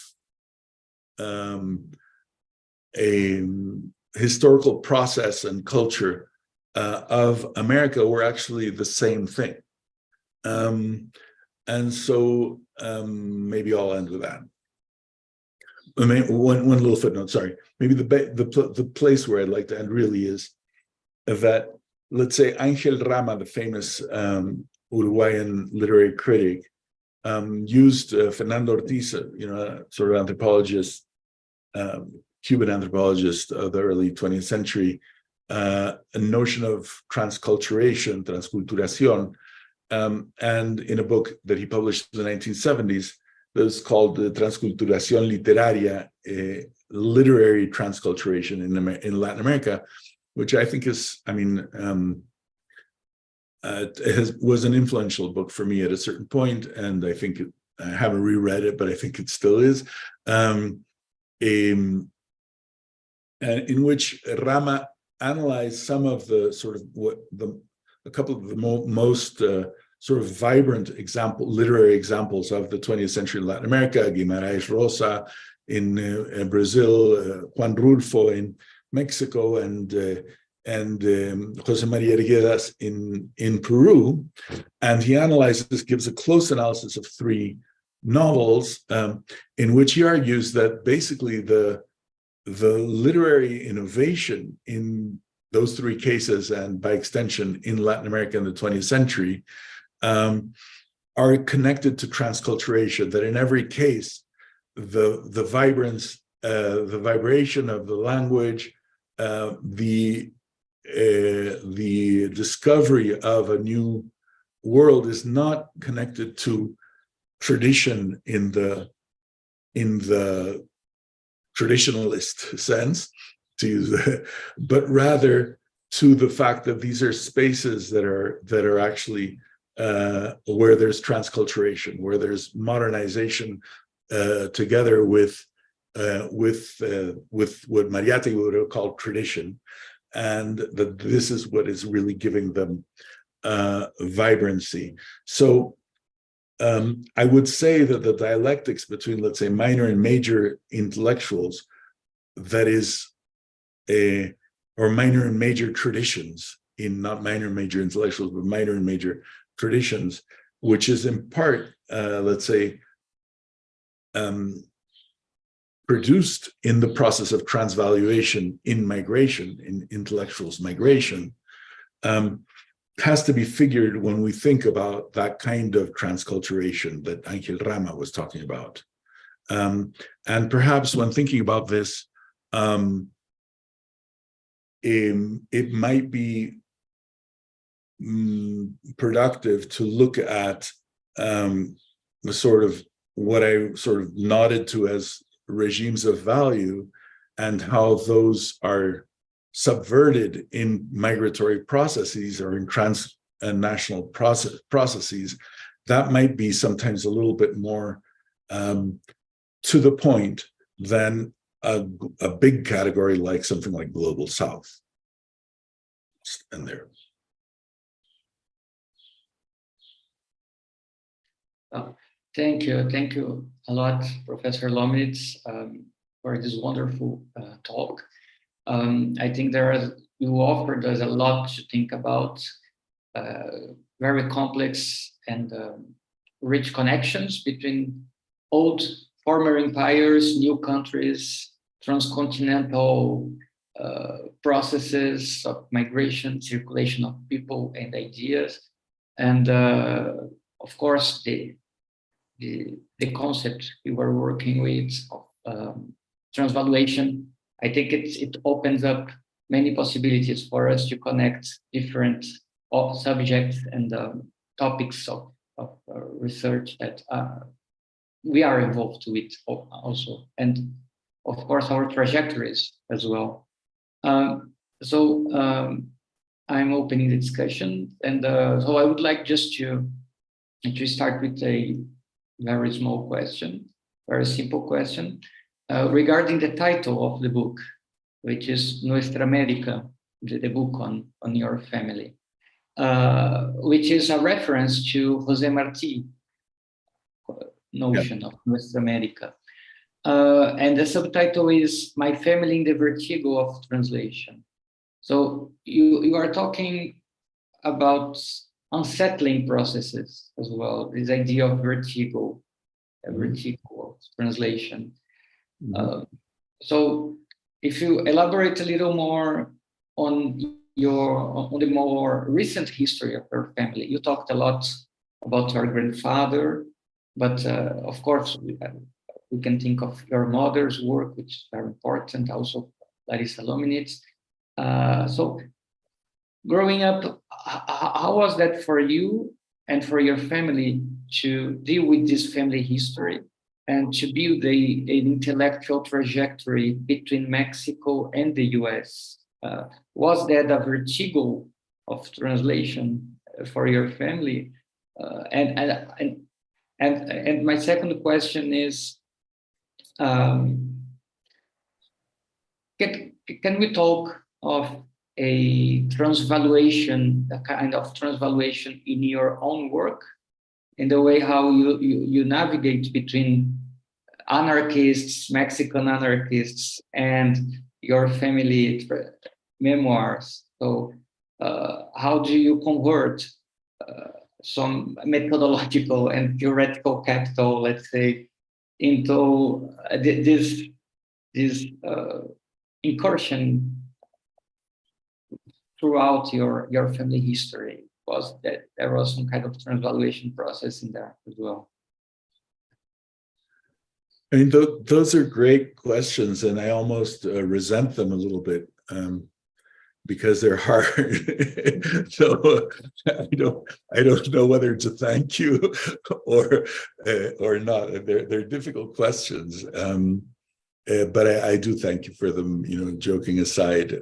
historical process and culture of America were actually the same thing. And so maybe I'll end with that. I mean, one little footnote, sorry. Maybe the place where I'd like to end really is that, let's say, Ángel Rama, the famous Uruguayan literary critic, used Fernando Ortiz, sort of anthropologist, Cuban anthropologist of the early 20th century, a notion of transculturation, transculturación, and in a book that he published in the 1970s, that was called the Transculturación Literaria, literary transculturation in Latin America, which I think is, was an influential book for me at a certain point, and I think I haven't reread it, but I think it still is, in which Rama analyzed some of the sort of a couple of the most sort of vibrant literary examples of the 20th century in Latin America, Guimarães Rosa in Brazil, Juan Rulfo in Mexico, and José María Arguedas in Peru. And he gives a close analysis of three novels in which he argues that basically the literary innovation in those three cases, and by extension in Latin America in the 20th century, are connected to transculturation, that in every case, the vibrance, the vibration of the language, the discovery of a new world is not connected to tradition in the traditionalist sense, but rather to the fact that these are spaces that are actually where there's transculturation, where there's modernization together with what Mariátegui would have called tradition, and that this is what is really giving them vibrancy. So I would say that the dialectics between, let's say, minor and major intellectuals, that is, or minor and major traditions, not minor and major intellectuals, but minor and major traditions, which is in part, let's say, produced in the process of transvaluation in migration, in intellectuals migration, has to be figured when we think about that kind of transculturation that Ángel Rama was talking about. And perhaps when thinking about this, it might be productive to look at the sort of what I sort of nodded to as regimes of value, and how those are subverted in migratory processes or in transnational processes, that might be sometimes a little bit more to the point than a big category like something like Global South. And there. Thank you a lot, Professor Lomnitz, for this wonderful talk. I think you offered us a lot to think about, very complex and rich connections between old former empires, new countries, transcontinental processes of migration, circulation of people and ideas, and of course the concept we were working with of transvaluation. I think it opens up many possibilities for us to connect different subjects and topics of research that we are involved with also, and of course our trajectories as well. I'm opening the discussion, and so I would like just to start with a very small question, very simple question, regarding the title of the book, which is Nuestra América, the book on your family, which is a reference to José Martí notion of Nuestra América. And the subtitle is My Family in the Vertigo of Translation. So you are talking about unsettling processes as well, this idea of vertigo, a vertigo of translation. So if you elaborate a little more on the more recent history of your family. You talked a lot about your grandfather, but of course we can think of your mother's work, which is very important, also Larissa Lomnitz. So growing up, how was that for you and for your family to deal with this family history and to build an intellectual trajectory between Mexico and the US? Was that a vertigo of translation for your family? And my second question is, can we talk of a transvaluation, a kind of transvaluation in your own work, in the way how you navigate between anarchists, Mexican anarchists, and your family memoirs? So how do you convert some methodological and theoretical capital, let's say, into this incursion throughout your family history? Was that there was some kind of transvaluation process in there as well? I mean, those are great questions, and I almost resent them a little bit because they're hard. So I don't know whether to thank you or not. They're difficult questions, but I do thank you for them. Joking aside.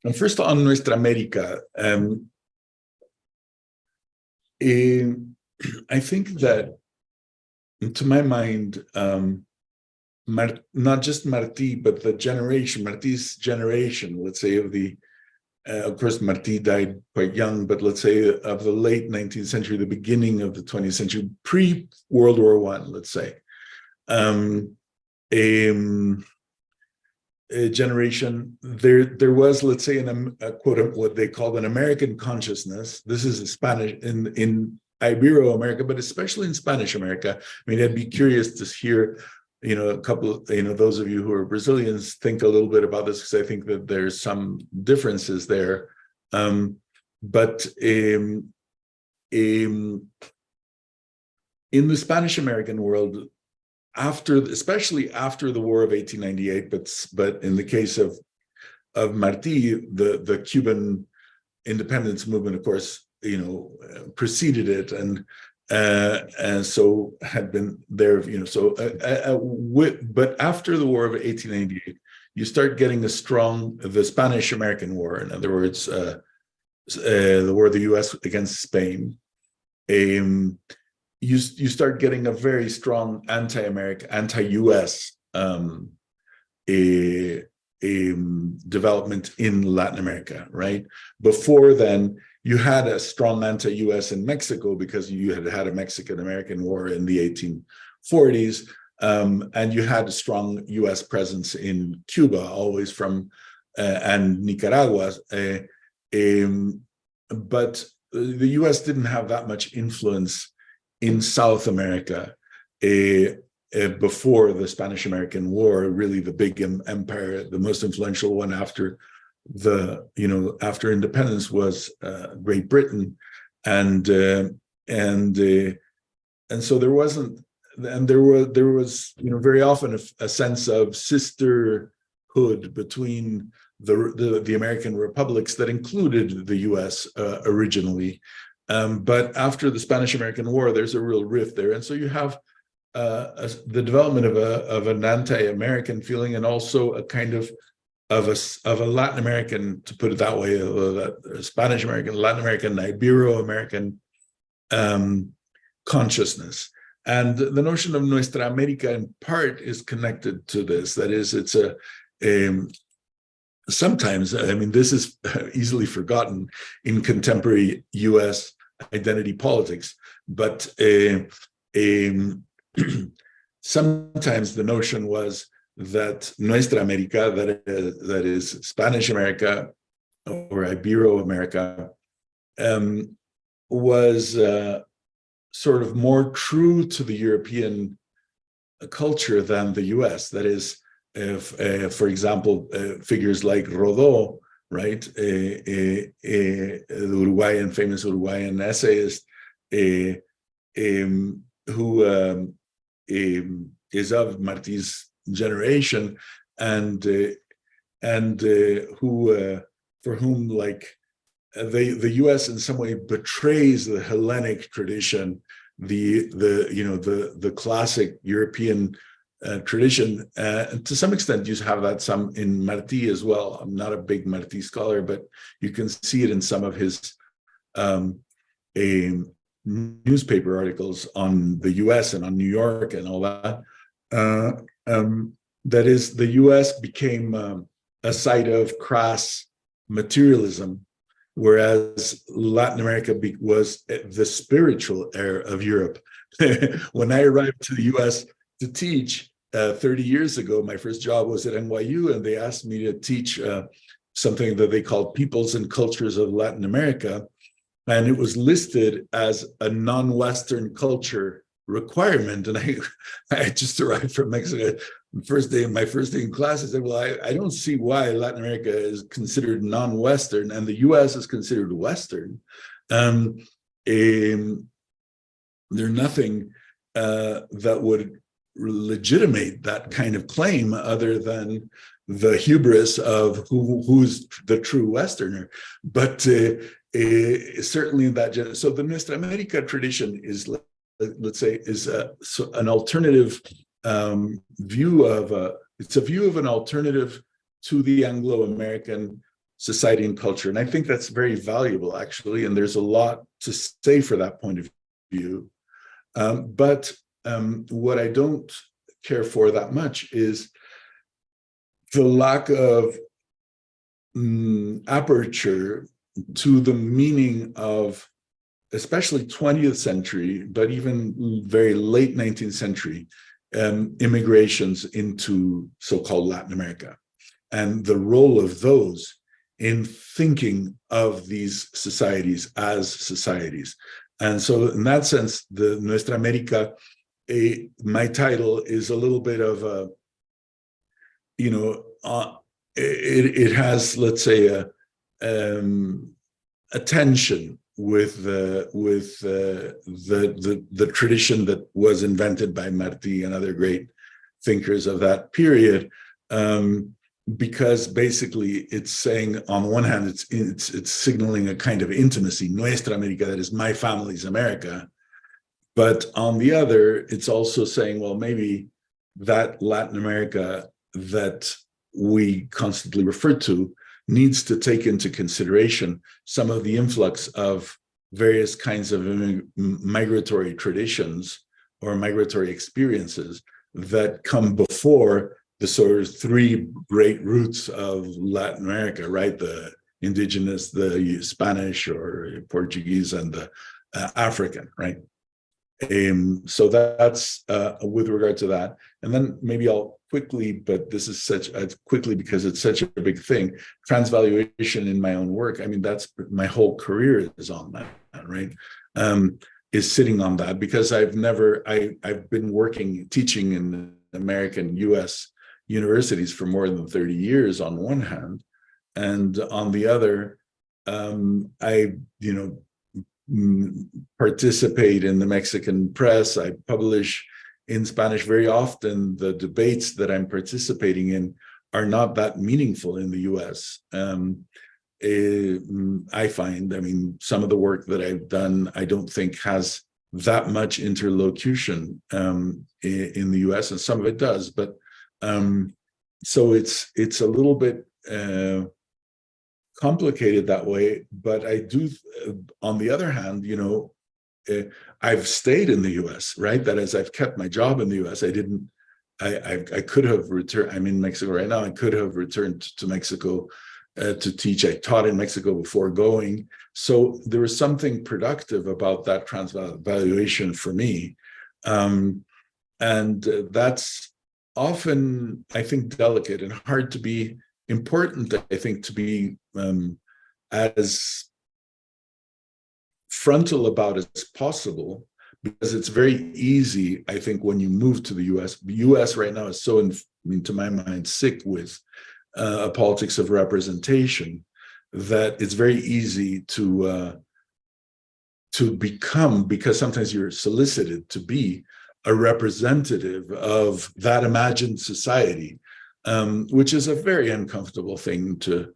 And first on Nuestra América, I think that, to my mind, not just Martí, but the generation, Martí's generation, let's say, of course, Martí died quite young, but let's say of the late 19th century, the beginning of the 20th century, pre-World War I, let's say, a generation, there was, let's say, a quote, what they call an American consciousness. This is Spanish in Ibero-America, but especially in Spanish America. I mean, I'd be curious to hear, a couple of, those of you who are Brazilians think a little bit about this, because I think that there's some differences there. But in the Spanish American world, especially after the War of 1898, but in the case of Martí, the Cuban independence movement, of course, preceded it, and so had been there, but after the War of 1898, you start getting the Spanish-American War, in other words, the war of the U.S. against Spain. You start getting a very strong anti-American, anti-U.S. Development in Latin America, right? Before then, you had a strong anti-U.S. in Mexico because you had a Mexican-American war in the 1840s, and you had a strong U.S. presence in Cuba, always from, and Nicaragua. But the U.S. didn't have that much influence in South America before the Spanish-American War. Really, the big empire, the most influential one after after independence was Great Britain, and so there wasn't, and there was very often a sense of sisterhood between the American republics that included the U.S. Originally, but after the Spanish-American War, there's a real rift there, and so you have the development of an anti-American feeling, and also a kind of a Latin American, to put it that way, Spanish-American, Latin American, Ibero-American consciousness. And the notion of Nuestra América in part is connected to this. That is, it's sometimes, I mean, this is easily forgotten in contemporary US identity politics, but sometimes the notion was that Nuestra América, that is Spanish America or Ibero-America, was sort of more true to the European culture than the US. That is, for example, figures like Rodó, right, the famous Uruguayan essayist, who is of Martí's generation, and who for whom, like, the U.S. in some way betrays the Hellenic tradition, the classic European tradition. And to some extent, you have that some in Martí as well. I'm not a big Martí scholar, but you can see it in some of his newspaper articles on the U.S. and on New York and all that. That is, the U.S. became a site of crass materialism, whereas Latin America was the spiritual era of Europe. When I arrived to the U.S. to teach 30 years ago, my first job was at NYU, and they asked me to teach something that they called Peoples and Cultures of Latin America. And it was listed as a non-Western culture requirement. And I just arrived from Mexico. My first day in class, I said, well, I don't see why Latin America is considered non-Western and the US is considered Western. There's nothing that would legitimate that kind of claim other than the hubris of who's the true Westerner. But certainly in that, so the Nuestra América tradition is, let's say, is an alternative view of it's a view of an alternative to the Anglo-American society and culture. And I think that's very valuable, actually, and there's a lot to say for that point of view. But what I don't care for that much is the lack of aperture to the meaning of, especially 20th century, but even very late 19th century, immigrations into so-called Latin America, and the role of those in thinking of these societies as societies. And so in that sense, the Nuestra América, my title is a little bit of a, it has, let's say, a tension with the tradition that was invented by Martí and other great thinkers of that period, because basically it's saying, on one hand, it's signaling a kind of intimacy, Nuestra América, that is my family's America, but on the other, it's also saying, well, maybe that Latin America that we constantly refer to needs to take into consideration some of the influx of various kinds of migratory traditions or migratory experiences that come before the sort of three great roots of Latin America, right? The indigenous, the Spanish or Portuguese, and the African, right? So that's with regard to that. And then maybe I'll quickly, but this is quickly because it's such a big thing, transvaluation in my own work. I mean, that's my whole career is on that, right? Is sitting on that because I've been teaching in American US universities for more than 30 years on one hand, and on the other, I participate in the Mexican press. I publish in Spanish very often. The debates that I'm participating in are not that meaningful in the US. I find, I mean, some of the work that I've done, I don't think has that much interlocution in the US, and some of it does, but so it's a little bit complicated that way. But I do, on the other hand, I've stayed in the US, right? That is, I've kept my job in the US. I could have returned. I'm in Mexico right now. I could have returned to Mexico to teach. I taught in Mexico before going. So there was something productive about that transvaluation for me. And that's often, I think, delicate and hard to be important, I think, to be as frontal about as possible, because it's very easy, I think, when you move to the US. The US right now is so, to my mind, sick with a politics of representation that it's very easy to become, because sometimes you're solicited to be a representative of that imagined society, which is a very uncomfortable thing to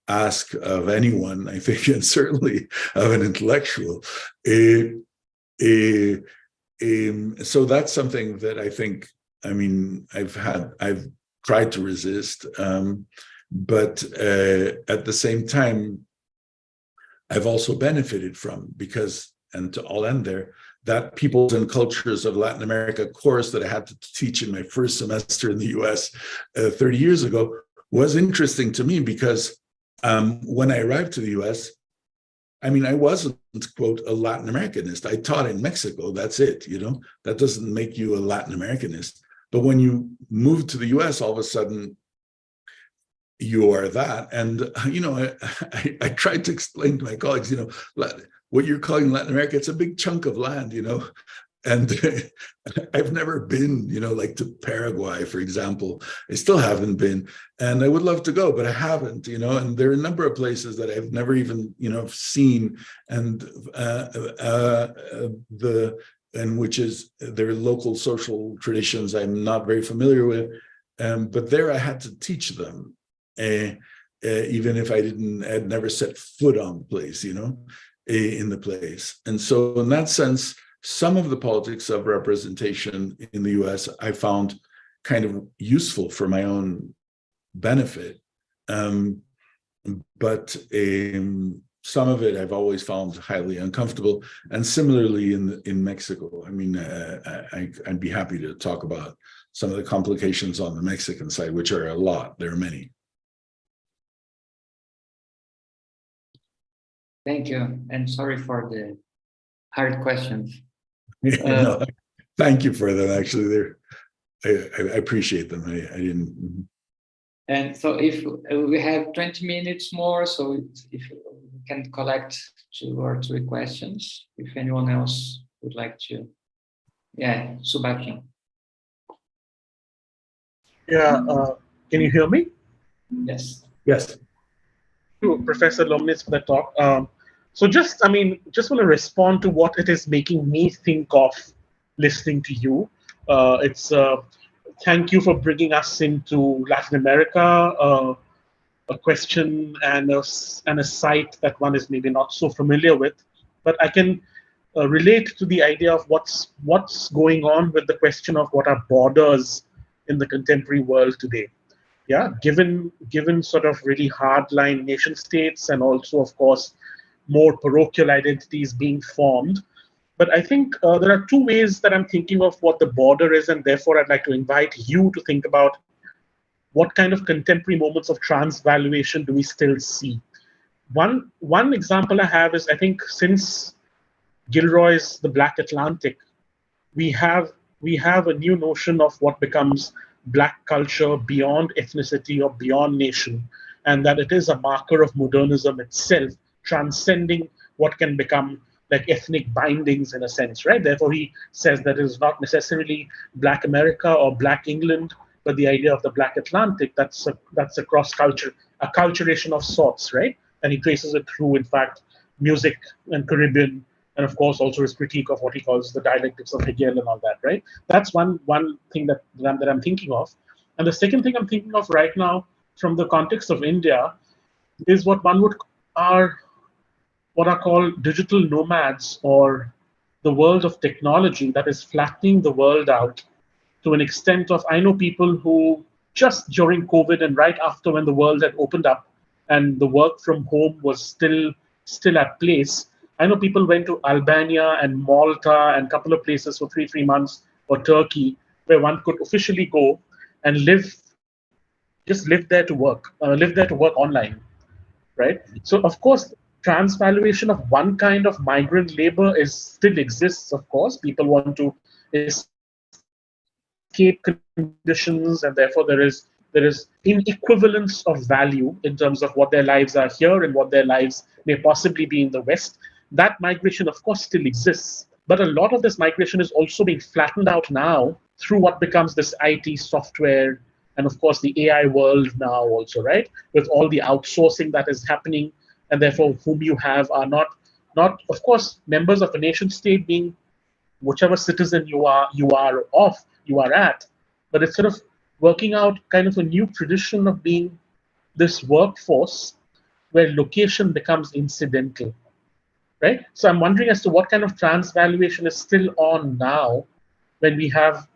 ask of anyone, I think, and certainly of an intellectual. So that's something that I think, I mean, I've tried to resist, but at the same time, I've also benefited from, because, and I'll end there, that Peoples and Cultures of Latin America course that I had to teach in my first semester in the US 30 years ago was interesting to me, because when I arrived to the US, I mean, I wasn't, quote, a Latin Americanist. I taught in Mexico, that's it, that doesn't make you a Latin Americanist. But when you move to the US, all of a sudden, you are that. And, I tried to explain to my colleagues, what you're calling Latin America, it's a big chunk of land, and I've never been, like to Paraguay, for example. I still haven't been, and I would love to go, but I haven't, and there are a number of places that I've never even, seen, and which is their local social traditions I'm not very familiar with, but there I had to teach them, even if I'd never set foot on the place, in the place. And so in that sense, some of the politics of representation in the US I found kind of useful for my own benefit. But some of it I've always found highly uncomfortable. And similarly in Mexico, I mean, I'd be happy to talk about some of the complications on the Mexican side, which are a lot. There are many. Thank you, and sorry for the hard questions. No, thank you for them. Actually, I appreciate them. I didn't. And so, if we have 20 minutes more, so if we can collect 2 or 3 questions, if anyone else would like to, yeah, Subhakin. Yeah, can you hear me? Yes. Yes. Thank you, Professor Lomnitz, for the talk. So just want to respond to what it is making me think of listening to you. Thank you for bringing us into Latin America, a question and a site that one is maybe not so familiar with, but I can relate to the idea of what's going on with the question of what are borders in the contemporary world today. yeah, given sort of really hardline nation states, and also, of course, more parochial identities being formed. But I think there are two ways that I'm thinking of what the border is, and therefore I'd like to invite you to think about what kind of contemporary moments of transvaluation do we still see. One example I have is, I think, since Gilroy's The Black Atlantic, we have we have a new notion of what becomes Black culture beyond ethnicity or beyond nation, and that it is a marker of modernism itself, transcending what can become like ethnic bindings in a sense, right? Therefore, he says that it is not necessarily Black America or Black England, but the idea of the Black Atlantic, that's a cross culture, a culturation of sorts, right? And he traces it through, in fact, music and Caribbean, and of course also his critique of what he calls the dialectics of Hegel and all that, right? That's one thing that I'm thinking of. And the second thing I'm thinking of right now, from the context of India, is are what are called digital nomads, or the world of technology that is flattening the world out to an extent of, I know people who just during COVID and right after, when the world had opened up and the work from home was still at place, I know people went to Albania and Malta and a couple of places for three months, or Turkey, where one could officially go and live there to work online, right? So of course, transvaluation of one kind of migrant labor still exists. Of course, people want to escape conditions, and therefore there is inequivalence of value in terms of what their lives are here and what their lives may possibly be in the West. That migration, of course, still exists. But a lot of this migration is also being flattened out now through what becomes this IT software, and of course the AI world now also, right? With all the outsourcing that is happening, and therefore whom you have are not of course members of a nation state, being whichever citizen you are at, but it's sort of working out kind of a new tradition of being this workforce where location becomes incidental, right? So I'm wondering as to what kind of transvaluation is still on now, when we have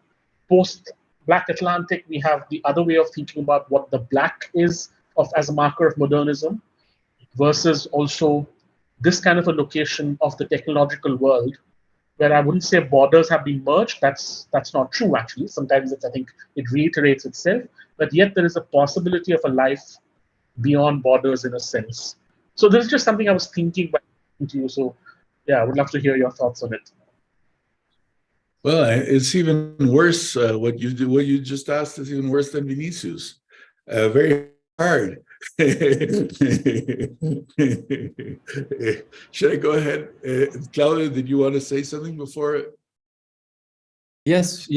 post Black Atlantic, we have the other way of thinking about what the Black is as a marker of modernism, versus also this kind of a location of the technological world, where I wouldn't say borders have been merged. That's not true, actually. Sometimes I think it reiterates itself, but yet there is a possibility of a life beyond borders in a sense. So this is just something I was thinking by to you. So yeah, I would love to hear your thoughts on it. Well, it's even worse. What you just asked is even worse than Vinicius. Very hard. Should I go ahead? Claudio, did you want to say something before? Yes.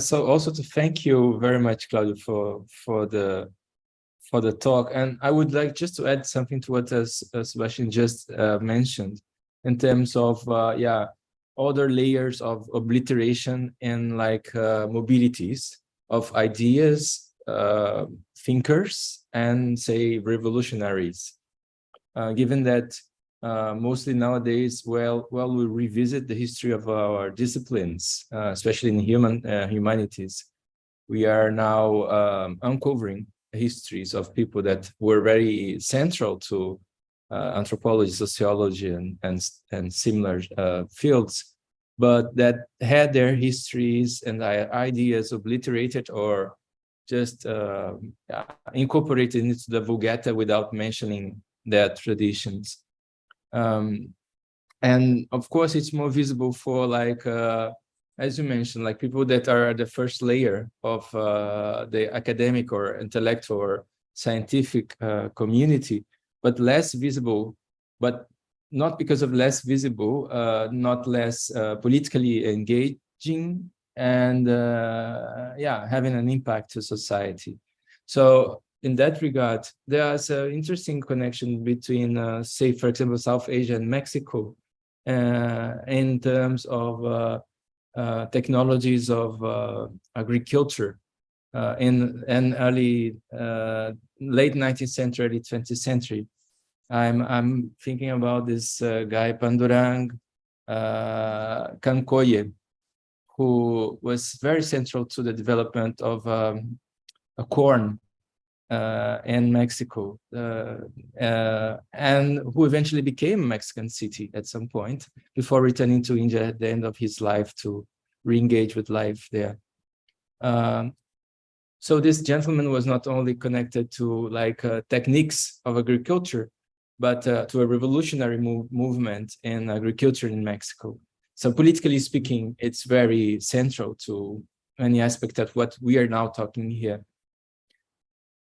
So also to thank you very much, Claudio, for the talk. And I would like just to add something to what Sebastian just mentioned in terms of other layers of obliteration and like mobilities of ideas, thinkers, and say revolutionaries. Given that mostly nowadays, we revisit the history of our disciplines, especially in humanities, we are now uncovering histories of people that were very central to anthropology, sociology, and similar fields, but that had their histories and ideas obliterated or just incorporated into the Vulgata without mentioning their traditions. And of course, it's more visible for like, as you mentioned, like people that are the first layer of the academic or intellectual or scientific community, but less visible, but not because of less visible, not less politically engaging, and having an impact to society. So in that regard, there's an interesting connection between, say, for example, South Asia and Mexico, in terms of technologies of agriculture in early late 19th century, early 20th century. I'm thinking about this guy Pandurang Kankoye, who was very central to the development of corn and Mexico, and who eventually became a Mexican city at some point before returning to India at the end of his life to re-engage with life there. So this gentleman was not only connected to techniques of agriculture, but to a revolutionary movement in agriculture in Mexico. So politically speaking, it's very central to many aspects of what we are now talking here.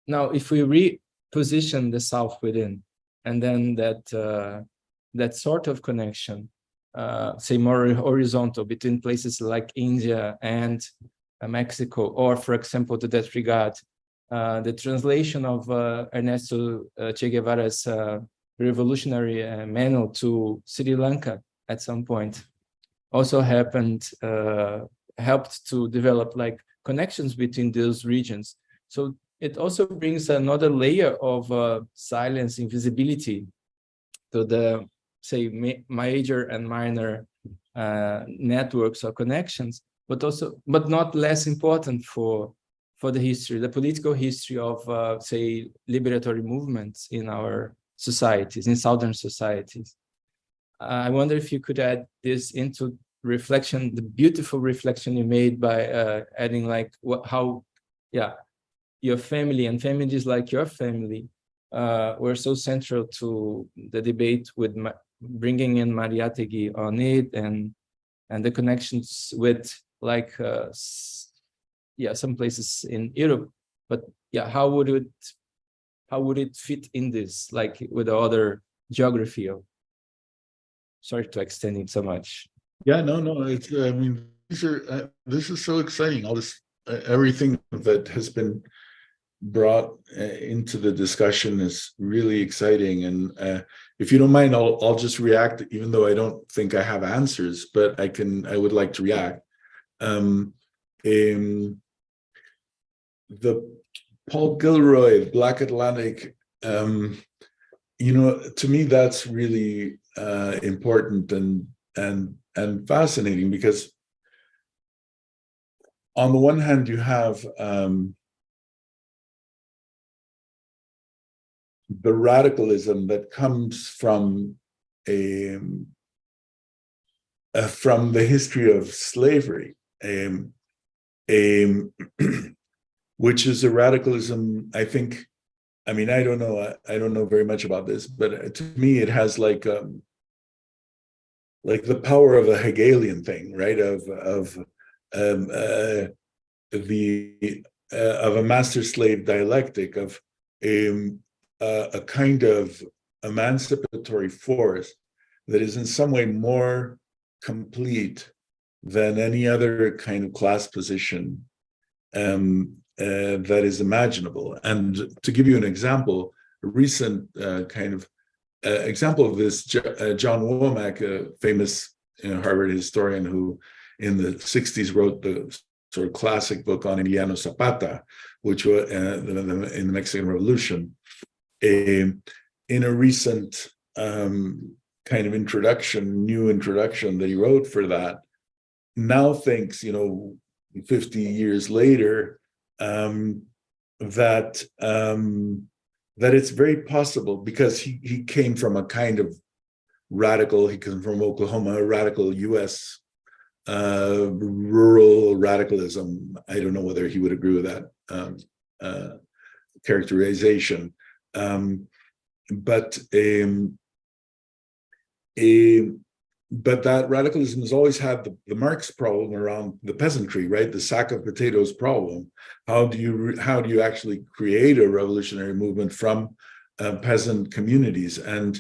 Now, if we reposition the South within, and then that sort of connection, say more horizontal between places like India and Mexico, or for example, to that regard, the translation of Ernesto Che Guevara's revolutionary manual to Sri Lanka at some point also helped to develop connections between those regions. So it also brings another layer of silence, invisibility to the, say, major and minor networks or connections, but not less important for the history, the political history of, say, liberatory movements in our societies, in Southern societies. I wonder if you could add this into reflection, the beautiful reflection you made by adding how your family and families like your family were so central to the debate with bringing in Mariátegui on it, and the connections with some places in Europe. But how would it fit in this, with the other geography? Sorry to extend it so much. Yeah, no. It's this is so exciting. All this, everything that has been brought into the discussion is really exciting. And if you don't mind, I'll just react, even though I don't think I have answers, but I would like to react. The Paul Gilroy, Black Atlantic, to me, that's really important and fascinating, because on the one hand, you have the radicalism that comes from the history of slavery, which is a radicalism, I think. I mean, I don't know very much about this, but to me, it has like the power of a Hegelian thing, right? Of a master-slave dialectic, of a kind of emancipatory force that is in some way more complete than any other kind of class position that is imaginable. And to give you an example, a recent example of this, John Womack, a famous Harvard historian who in the 60s wrote the sort of classic book on Emiliano Zapata, which was in the Mexican Revolution. In a recent kind of new introduction that he wrote for that, now thinks, 50 years later, that it's very possible, because he came from a kind of radical, he came from Oklahoma, a radical US rural radicalism. I don't know whether he would agree with that characterization. But that radicalism has always had the Marx problem around the peasantry, right? The sack of potatoes problem. How do you actually create a revolutionary movement from peasant communities? And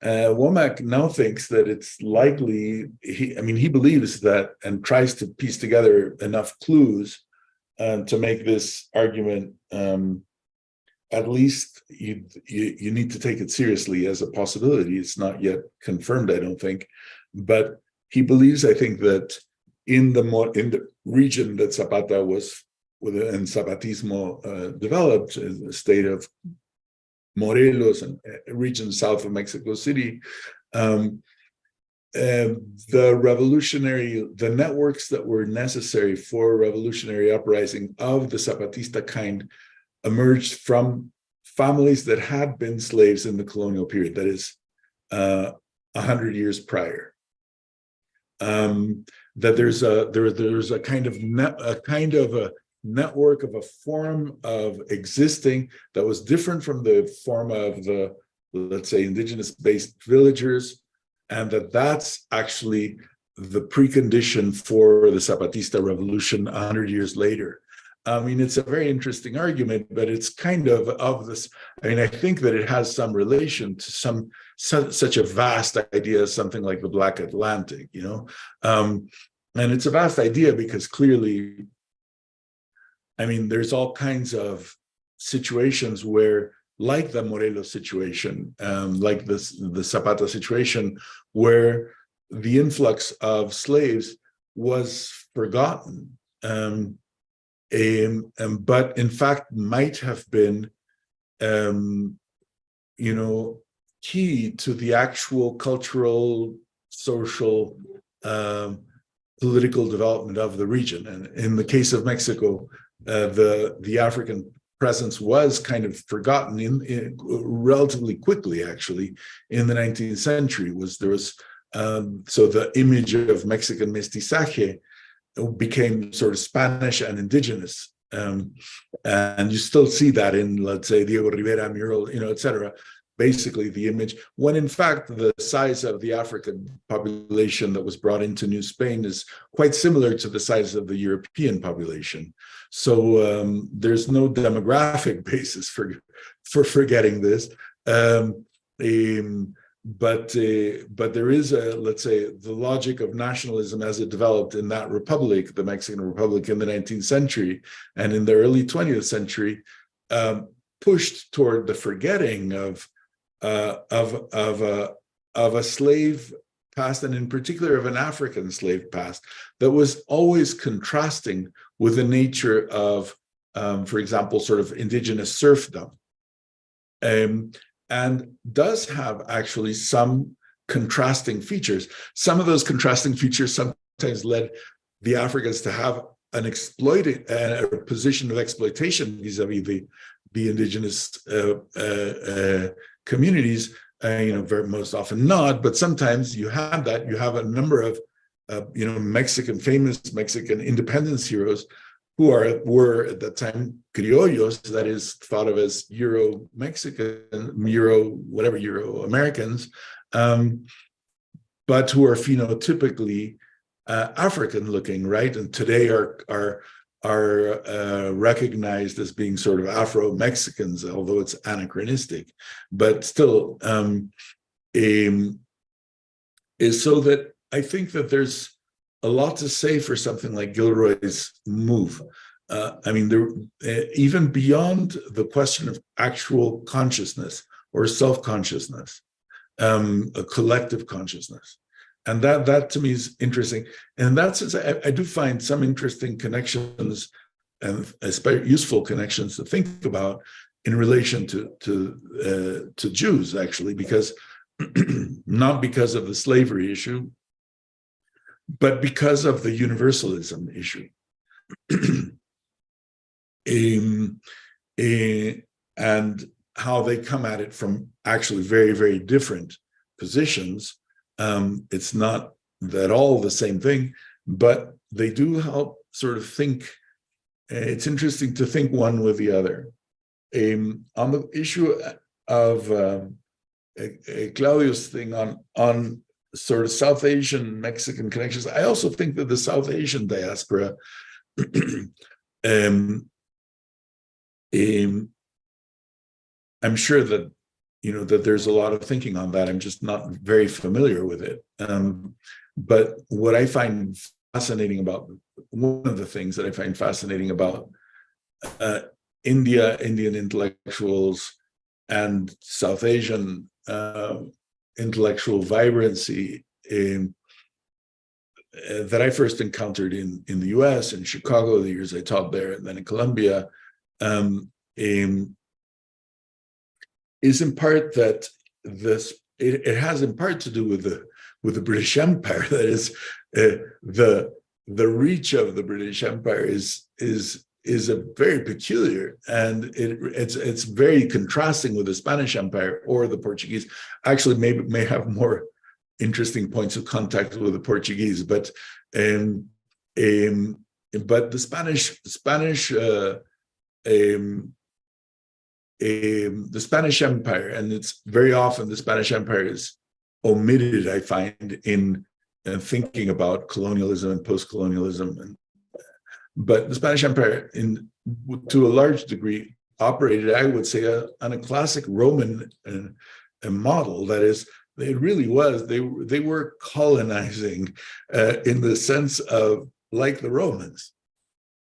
Womack now thinks that it's likely. He believes that, and tries to piece together enough clues to make this argument. At least you need to take it seriously as a possibility. It's not yet confirmed, I don't think, but he believes, I think, that in the region that Zapata was and Zapatismo developed, in the state of Morelos and region south of Mexico City, the networks that were necessary for revolutionary uprising of the Zapatista kind emerged from families that had been slaves in the colonial period, that is, 100 years prior. That there's a kind of a network of a form of existing that was different from the form of the, let's say, indigenous-based villagers, and that's actually the precondition for the Zapatista revolution 100 years later. I mean, it's a very interesting argument, but it's kind of this. I mean, I think that it has some relation to such a vast idea as something like the Black Atlantic, you know? And it's a vast idea because clearly, I mean, there's all kinds of situations where, like the Morelos situation, like the Zapata situation, where the influx of slaves was forgotten. But in fact might have been, you know, key to the actual cultural, social, political development of the region. And in the case of Mexico, the African presence was kind of forgotten in relatively quickly, actually, in the 19th century. So the image of Mexican mestizaje became sort of Spanish and indigenous. And you still see that in, let's say, Diego Rivera mural, you know, et cetera. Basically the image, when in fact the size of the African population that was brought into New Spain is quite similar to the size of the European population. So there's no demographic basis for forgetting this. But there is let's say, the logic of nationalism as it developed in that republic, the Mexican Republic in the 19th century and in the early 20th century, pushed toward the forgetting of a slave past, and in particular of an African slave past that was always contrasting with the nature of, for example, sort of indigenous serfdom. And does have actually some contrasting features. Some of those contrasting features sometimes led the Africans to have an a position of exploitation vis-a-vis the indigenous communities. You know, very most often not, but sometimes you have that. You have a number of you know, famous Mexican independence heroes who were at that time criollos, that is thought of as Euro-Mexican, Euro-Americans, but who are phenotypically African-looking, right? And today are recognized as being sort of Afro-Mexicans, although it's anachronistic, but still is so that I think that there's a lot to say for something like Gilroy's move. I mean, even beyond the question of actual consciousness or self-consciousness, a collective consciousness. And that to me is interesting. And in that sense, I do find some interesting connections and useful connections to think about in relation to Jews, actually, because not because of the slavery issue, but because of the universalism issue. And how they come at it from actually very, very different positions. It's not at all the same thing, but they do help sort of think. It's interesting to think one with the other. On the issue of Claudio's thing on sort of South Asian Mexican connections, I also think that the South Asian diaspora I'm sure that, you know, that there's a lot of thinking on that. I'm just not very familiar with it. But what I find fascinating about, one of the things that I find fascinating about Indian intellectuals and South Asian intellectual vibrancy that I first encountered in the US, in Chicago, the years I taught there, and then in Columbia, is in part that it has in part to do with the British Empire. That is, the reach of the British Empire is is a very peculiar, and it's very contrasting with the Spanish Empire or the Portuguese. Actually, may have more interesting points of contact with the Portuguese, but the Spanish Empire, and it's very often the Spanish Empire is omitted, I find, in thinking about colonialism and post-colonialism. But the Spanish Empire, to a large degree, operated, I would say, on a classic Roman model. That is, it really was, they were colonizing in the sense of, like the Romans.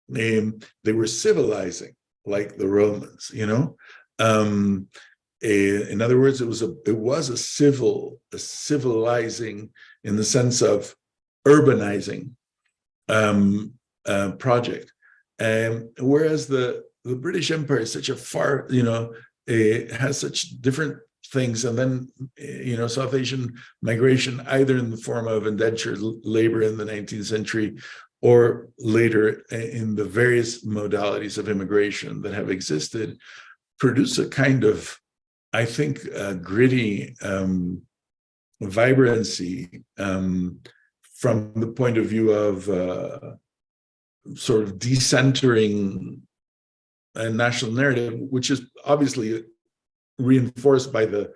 They were civilizing like the Romans, you know. In other words, it was a civilizing in the sense of urbanizing project. Whereas the British Empire is such a far, you know, it has such different things, and then, you know, South Asian migration, either in the form of indentured labor in the 19th century or later in the various modalities of immigration that have existed, produce a kind of, I think, gritty vibrancy from the point of view of sort of decentering a national narrative, which is obviously reinforced by the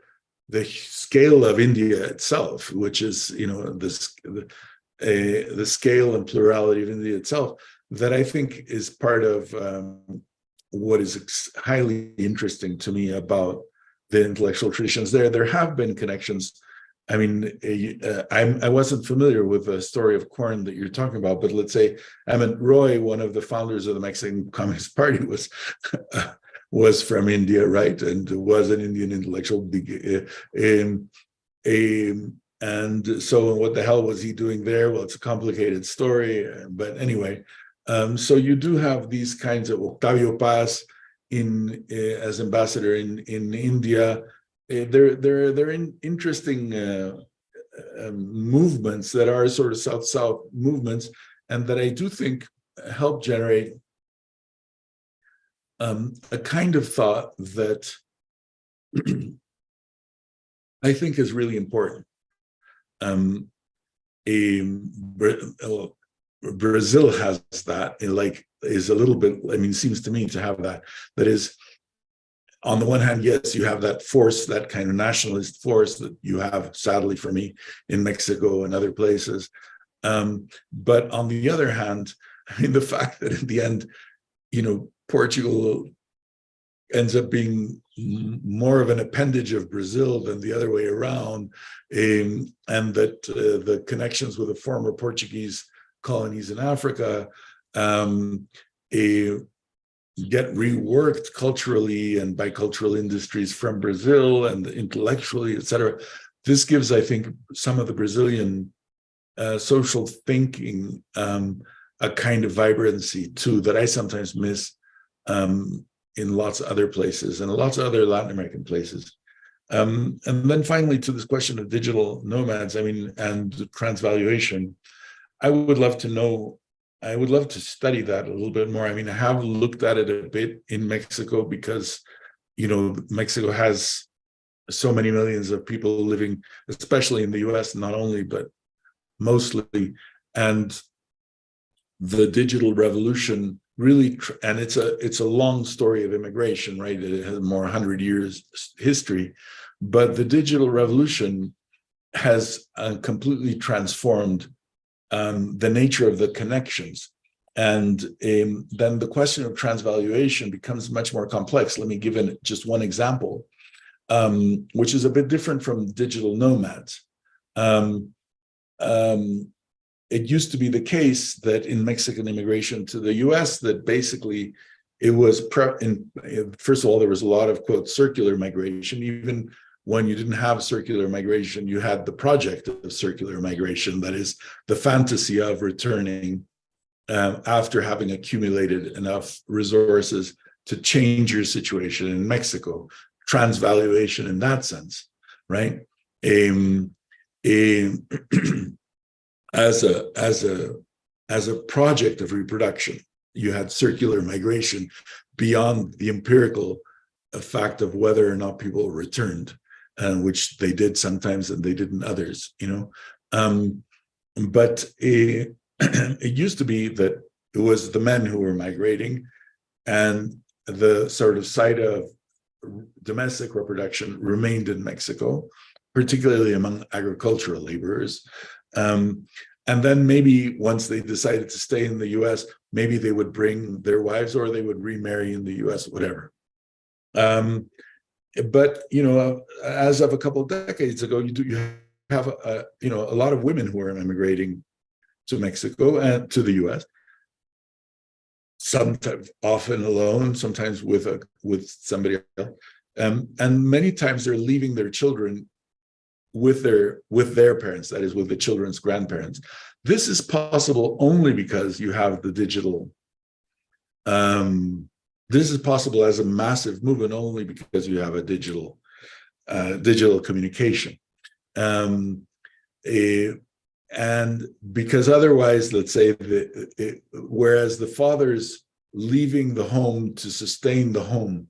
scale of India itself, which is, you know, the scale and plurality of India itself, that I think is part of what is highly interesting to me about the intellectual traditions there. There have been connections. I mean, I wasn't familiar with the story of corn that you're talking about, but let's say Amit Roy, one of the founders of the Mexican Communist Party, was from India, right? And was an Indian intellectual. And so what the hell was he doing there? Well, it's a complicated story, but anyway, so you do have these kinds of Octavio Paz as ambassador in India. They're interesting movements that are sort of South-South movements, and that I do think help generate a kind of thought that I think is really important. Brazil has that, is a little bit, I mean, seems to me to have that. That is, on the one hand, yes, you have that force, that kind of nationalist force that you have, sadly for me, in Mexico and other places. But on the other hand, I mean, the fact that in the end, you know, Portugal ends up being more of an appendage of Brazil than the other way around, and that the connections with the former Portuguese colonies in Africa get reworked culturally and by cultural industries from Brazil and intellectually, etc. This gives, I think, some of the Brazilian social thinking a kind of vibrancy too that I sometimes miss in lots of other places and lots of other Latin American places. And then finally, to this question of digital nomads, I mean, and transvaluation, I would love to know, I would love to study that a little bit more. I mean, I have looked at it a bit in Mexico because, you know, Mexico has so many millions of people living, especially in the US, not only, but mostly. And the digital revolution really, and it's a long story of immigration, right? It has more 100 years history, but the digital revolution has completely transformed the nature of the connections. And then the question of transvaluation becomes much more complex. Let me give just one example, which is a bit different from digital nomads. It used to be the case that in Mexican immigration to the US, that basically it was, first of all, there was a lot of, quote, circular migration. Even when you didn't have circular migration, you had the project of circular migration, that is the fantasy of returning after having accumulated enough resources to change your situation in Mexico. Transvaluation in that sense, right? As a project of reproduction, you had circular migration beyond the empirical fact of whether or not people returned, which they did sometimes and they didn't others, but it used to be that it was the men who were migrating, and the sort of site of domestic reproduction remained in Mexico, particularly among agricultural laborers. And then maybe once they decided to stay in the US, maybe they would bring their wives or they would remarry in the US, whatever. But, as of a couple of decades ago, you have a lot of women who are immigrating to Mexico and to the US, sometimes often alone, sometimes with somebody else. And many times they're leaving their children with their parents, that is, with the children's grandparents. This is possible only because you have the digital. This is possible as a massive movement only because you have a digital communication. And because otherwise, let's say, whereas the fathers leaving the home to sustain the home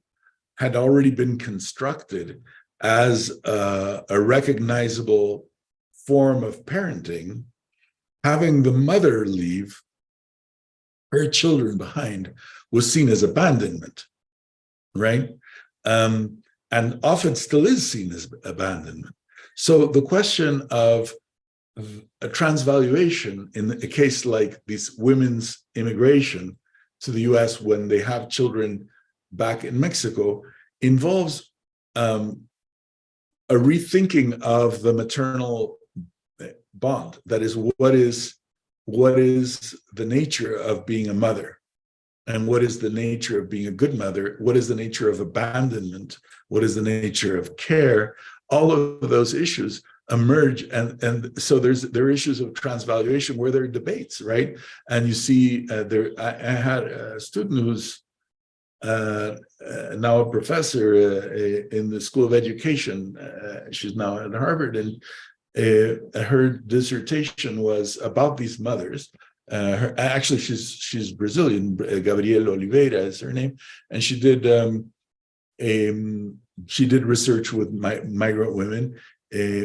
had already been constructed as a recognizable form of parenting, having the mother leave her children behind was seen as abandonment, right? And often still is seen as abandonment. So the question of a transvaluation in a case like this women's immigration to the US when they have children back in Mexico involves a rethinking of the maternal bond. That is, what is the nature of being a mother? And what is the nature of being a good mother? What is the nature of abandonment? What is the nature of care? All of those issues emerge, and so there are issues of transvaluation where there are debates, right? And you see, I had a student who's now a professor in the School of Education. She's now at Harvard, and her dissertation was about these mothers. Actually, she's Brazilian. Gabriela Oliveira is her name, and she did research with migrant women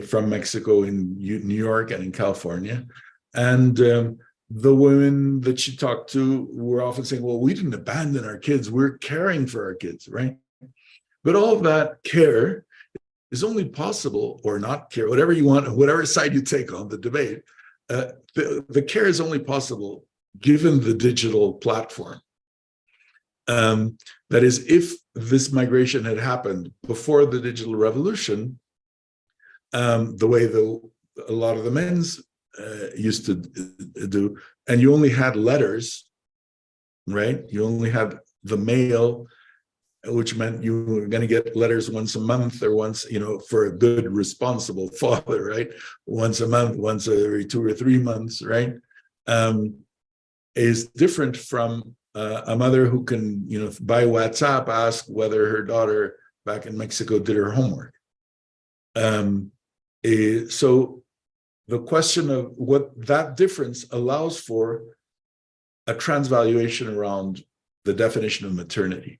from Mexico in New York and in California. And the women that she talked to were often saying, well, we didn't abandon our kids, we're caring for our kids, right? But all of that care is only possible, or not care, whatever you want, whatever side you take on the debate, the care is only possible given the digital platform. That is, if this migration had happened before the digital revolution, the way a lot of the men's used to do, and you only had letters, right? You only had the mail, which meant you were going to get letters once a month, or once, for a good, responsible father, right? Once a month, once every 2 or 3 months, right? Is different from a mother who can, by WhatsApp, ask whether her daughter back in Mexico did her homework. So the question of what that difference allows for a transvaluation around the definition of maternity.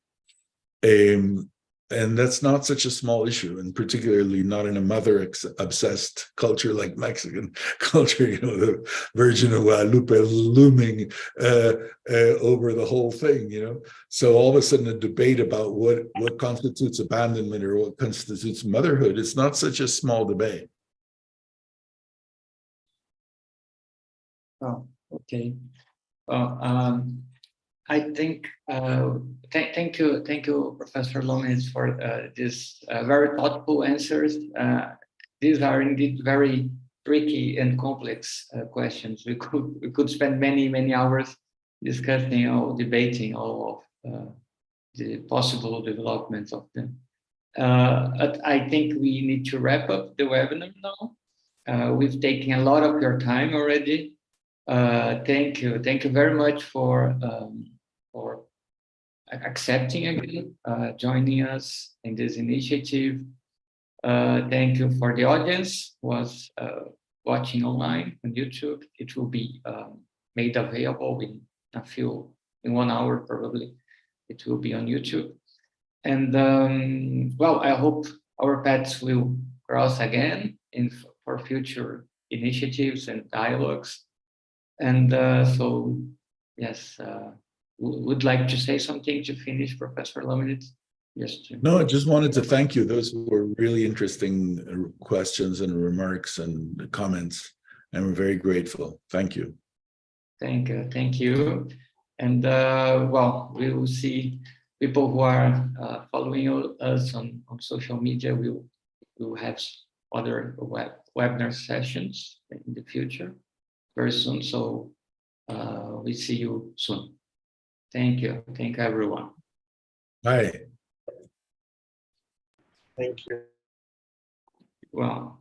And that's not such a small issue, and particularly not in a mother-obsessed culture like Mexican culture, the Virgin of Guadalupe looming over the whole thing, So all of a sudden, a debate about what constitutes abandonment or what constitutes motherhood, it's not such a small debate. Oh, okay. I think, thank you, Professor Lomnitz, for these very thoughtful answers. These are indeed very tricky and complex questions. We could spend many hours discussing or debating all of the possible developments of them. I think we need to wrap up the webinar now. We've taken a lot of your time already. Thank you very much for accepting again, joining us in this initiative. Thank you for the audience who was watching online on YouTube. It will be made available in a few in 1 hour probably. It will be on YouTube. And well, I hope our paths will cross again for future initiatives and dialogues. And so, yes, would like to say something to finish, Professor Lomnitz? Yes. No, I just wanted to thank you. Those were really interesting questions and remarks and comments, and we're very grateful. Thank you. Thank you. And well, we will see people who are following us on social media. We will have other webinar sessions in the future very soon. So we see you soon. Thank you. Thank everyone. Bye. Thank you. Well.